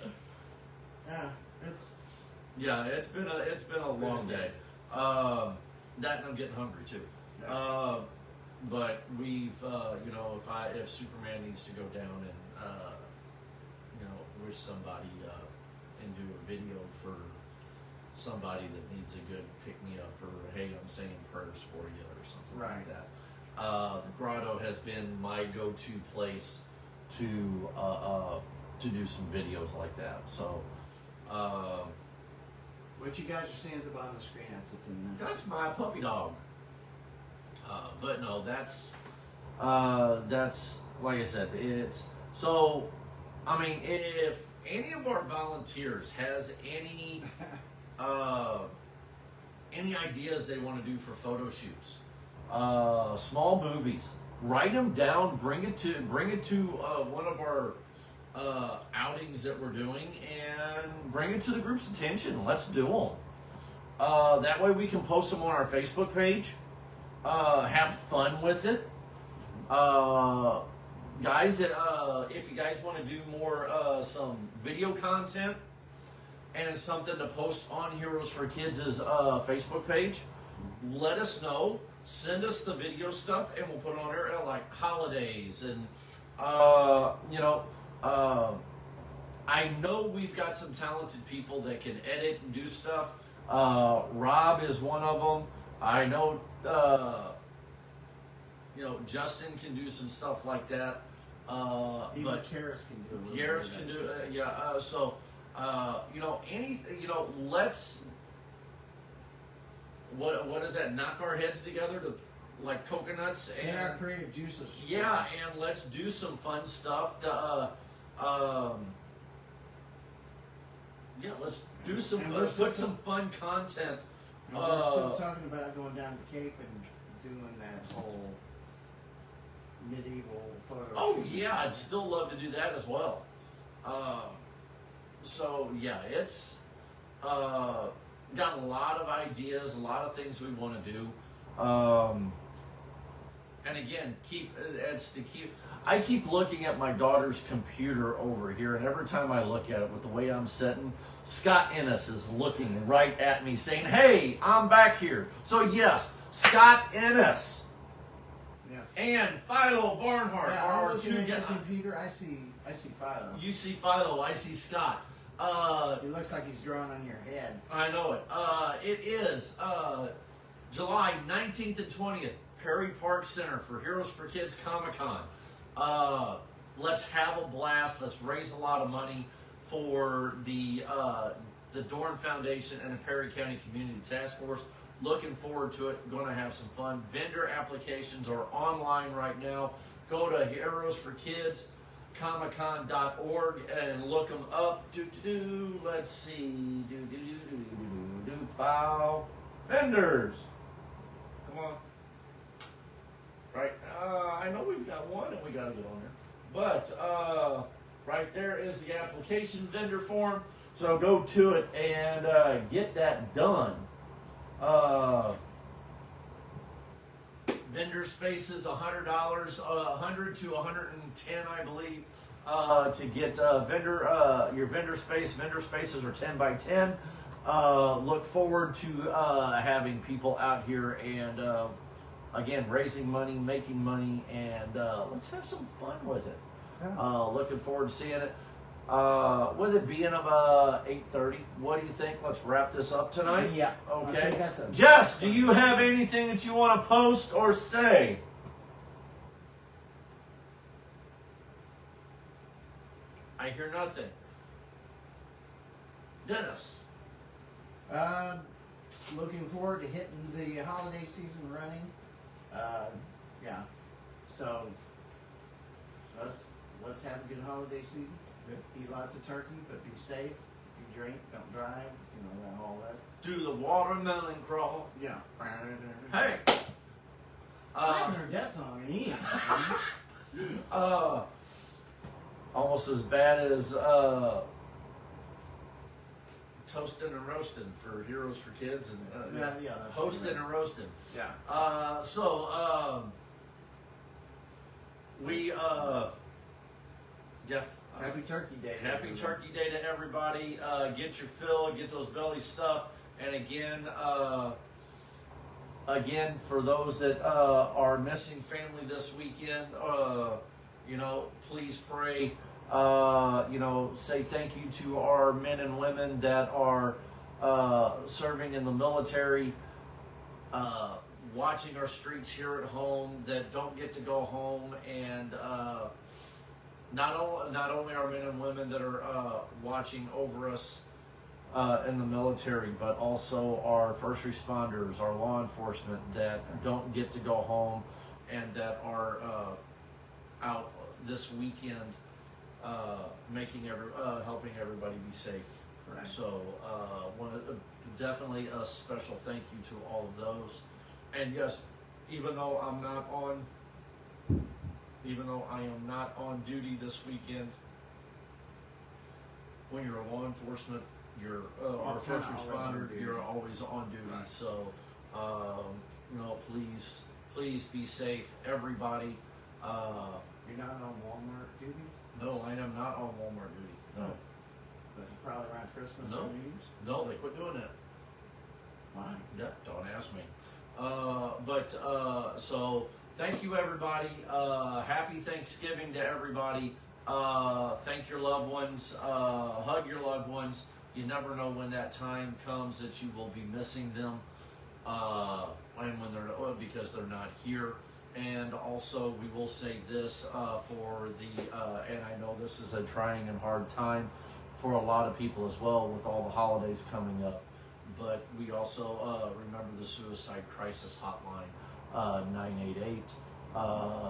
Yeah, it's been a long day. That and I'm getting hungry too. But we've if Superman needs to go down and wish somebody and do a video for somebody that needs a good pick me up, or hey, I'm saying prayers for you, or something like that. The grotto has been my go-to place to do some videos like that. So. What you guys are seeing at the bottom of the screen, That's my puppy dog. But no, that's like I said, it's so. If any of our volunteers has any ideas they want to do for photo shoots, small movies, write them down, bring it to one of our outings that we're doing, and bring it to the group's attention. Let's do them. That way we can post them on our Facebook page. Have fun with it. Guys, if you guys want to do more some video content and something to post on Heroes for Kids' Facebook page, let us know. Send us the video stuff, and we'll put it on there like holidays and I know we've got some talented people that can edit and do stuff. Rob is one of them. I know, Justin can do some stuff like that. Even But Karis can do a little Garrett's bit of can that do stuff. So, anything, let's. What is that? Knock our heads together to like coconuts and And our creative juices. yeah, and let's do some fun stuff to let's do some And we're put still- some fun content. And we're still talking about going down to Cape and doing that whole medieval photo. Oh shoot. yeah, I'd still love to do that as well. So yeah, it's got a lot of ideas, a lot of things we want to do. And again, I keep looking at my daughter's computer over here, and every time I look at it with the way I'm sitting, Scott Ennis is looking right at me saying, "Hey, I'm back here." So yes, Scott Ennis Yes. and Philo Barnhart Yeah, are I'm our looking two at your guys. computer. I I see Philo. You see Philo, I see Scott. He looks like he's drawing on your head. I know it. It is July 19th and 20th, Perry Park Center for Heroes for Kids Comic-Con. Let's have a blast. Let's raise a lot of money for the Dorn Foundation and the Perry County Community Task Force. Looking forward to it. Going to have some fun. Vendor applications are online right now. Go to Heroes for Kids Comic-Con.org and look them up. Let's see. Bow. Vendors. Come on. Right. I know we've got one and we got to get on there. But right there is the application vendor form. So go to it and get that done. Vendor spaces $100, $100 to $110, I believe, to get your vendor space. Vendor spaces are 10 by 10. Look forward to having people out here and again raising money, making money, and let's have some fun with it. Yeah. Looking forward to seeing it. With it being about 8:30, what do you think? Let's wrap this up tonight. Yeah. I Okay. think that's a Jess, do you have anything that you want to post or say? I hear nothing. Dennis. Looking forward to hitting the holiday season running. Yeah. So let's have a good holiday season. Eat lots of turkey, but be safe. If you drink, don't drive. You know, all that. Do the watermelon crawl. Yeah. Hey. I haven't heard that song in years. Almost as bad as toasting and roasting for Heroes for Kids and Yeah, that's hosting and roasting. Yeah. Yeah. Happy Turkey Day. to Happy everybody. Turkey Day to everybody. Get your fill, get those belly stuffed. And again, for those that are missing family this weekend, please pray. Say thank you to our men and women that are serving in the military, watching our streets here at home that don't get to go home, and not only our men and women that are watching over us in the military, but also our first responders, our law enforcement that don't get to go home and that are out this weekend helping everybody be safe. Right. So definitely a special thank you to all of those. And yes, even though I am not on duty this weekend, when you're a law enforcement, you're or first responder, you're always on duty. Right. So, please be safe, everybody. You're not on Walmart duty? No, I am not on Walmart duty. No, But probably around Christmas No. or New Year's? no, they quit doing that. Why? Yeah, don't ask me. So thank you, everybody. Happy Thanksgiving to everybody. Thank your loved ones. Hug your loved ones. You never know when that time comes that you will be missing them, and when because they're not here. And also, we will say this for and I know this is a trying and hard time for a lot of people as well with all the holidays coming up. But we also remember the Suicide Crisis Hotline, 988.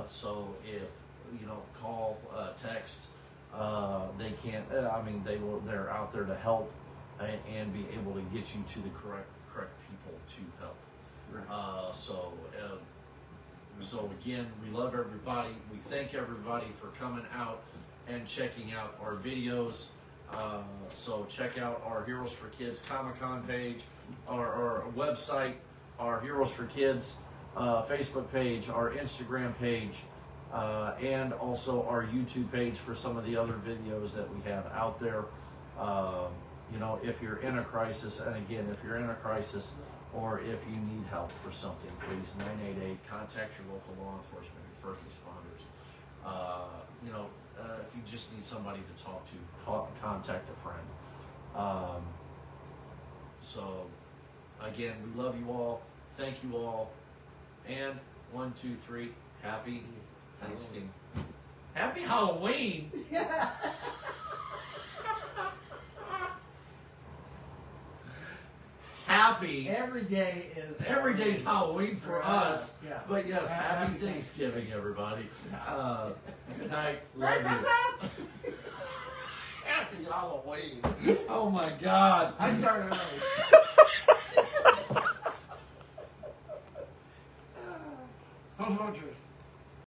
So if call, text, they can't. They're out there to help and be able to get you to the correct people to help. Right. So again, we love everybody. We thank everybody for coming out and checking out our videos. So check out our Heroes for Kids Comic-Con page, our website, our Heroes for Kids Facebook page, our Instagram page, and also our YouTube page for some of the other videos that we have out there. If you're in a crisis, and again, if you're in a crisis or if you need help for something, please, 988, contact your local law enforcement, your first responders. if you just need somebody to talk to, contact a friend. So, again, we love you all. Thank you all. And 1, 2, 3, happy Thanksgiving. Happy Halloween! Happy. Every day is Halloween for us. Yeah. But yes, happy Happy Thanksgiving, everybody. Good night. Merry Love you. Christmas! Happy Halloween. Oh my God. I started early. Those vultures.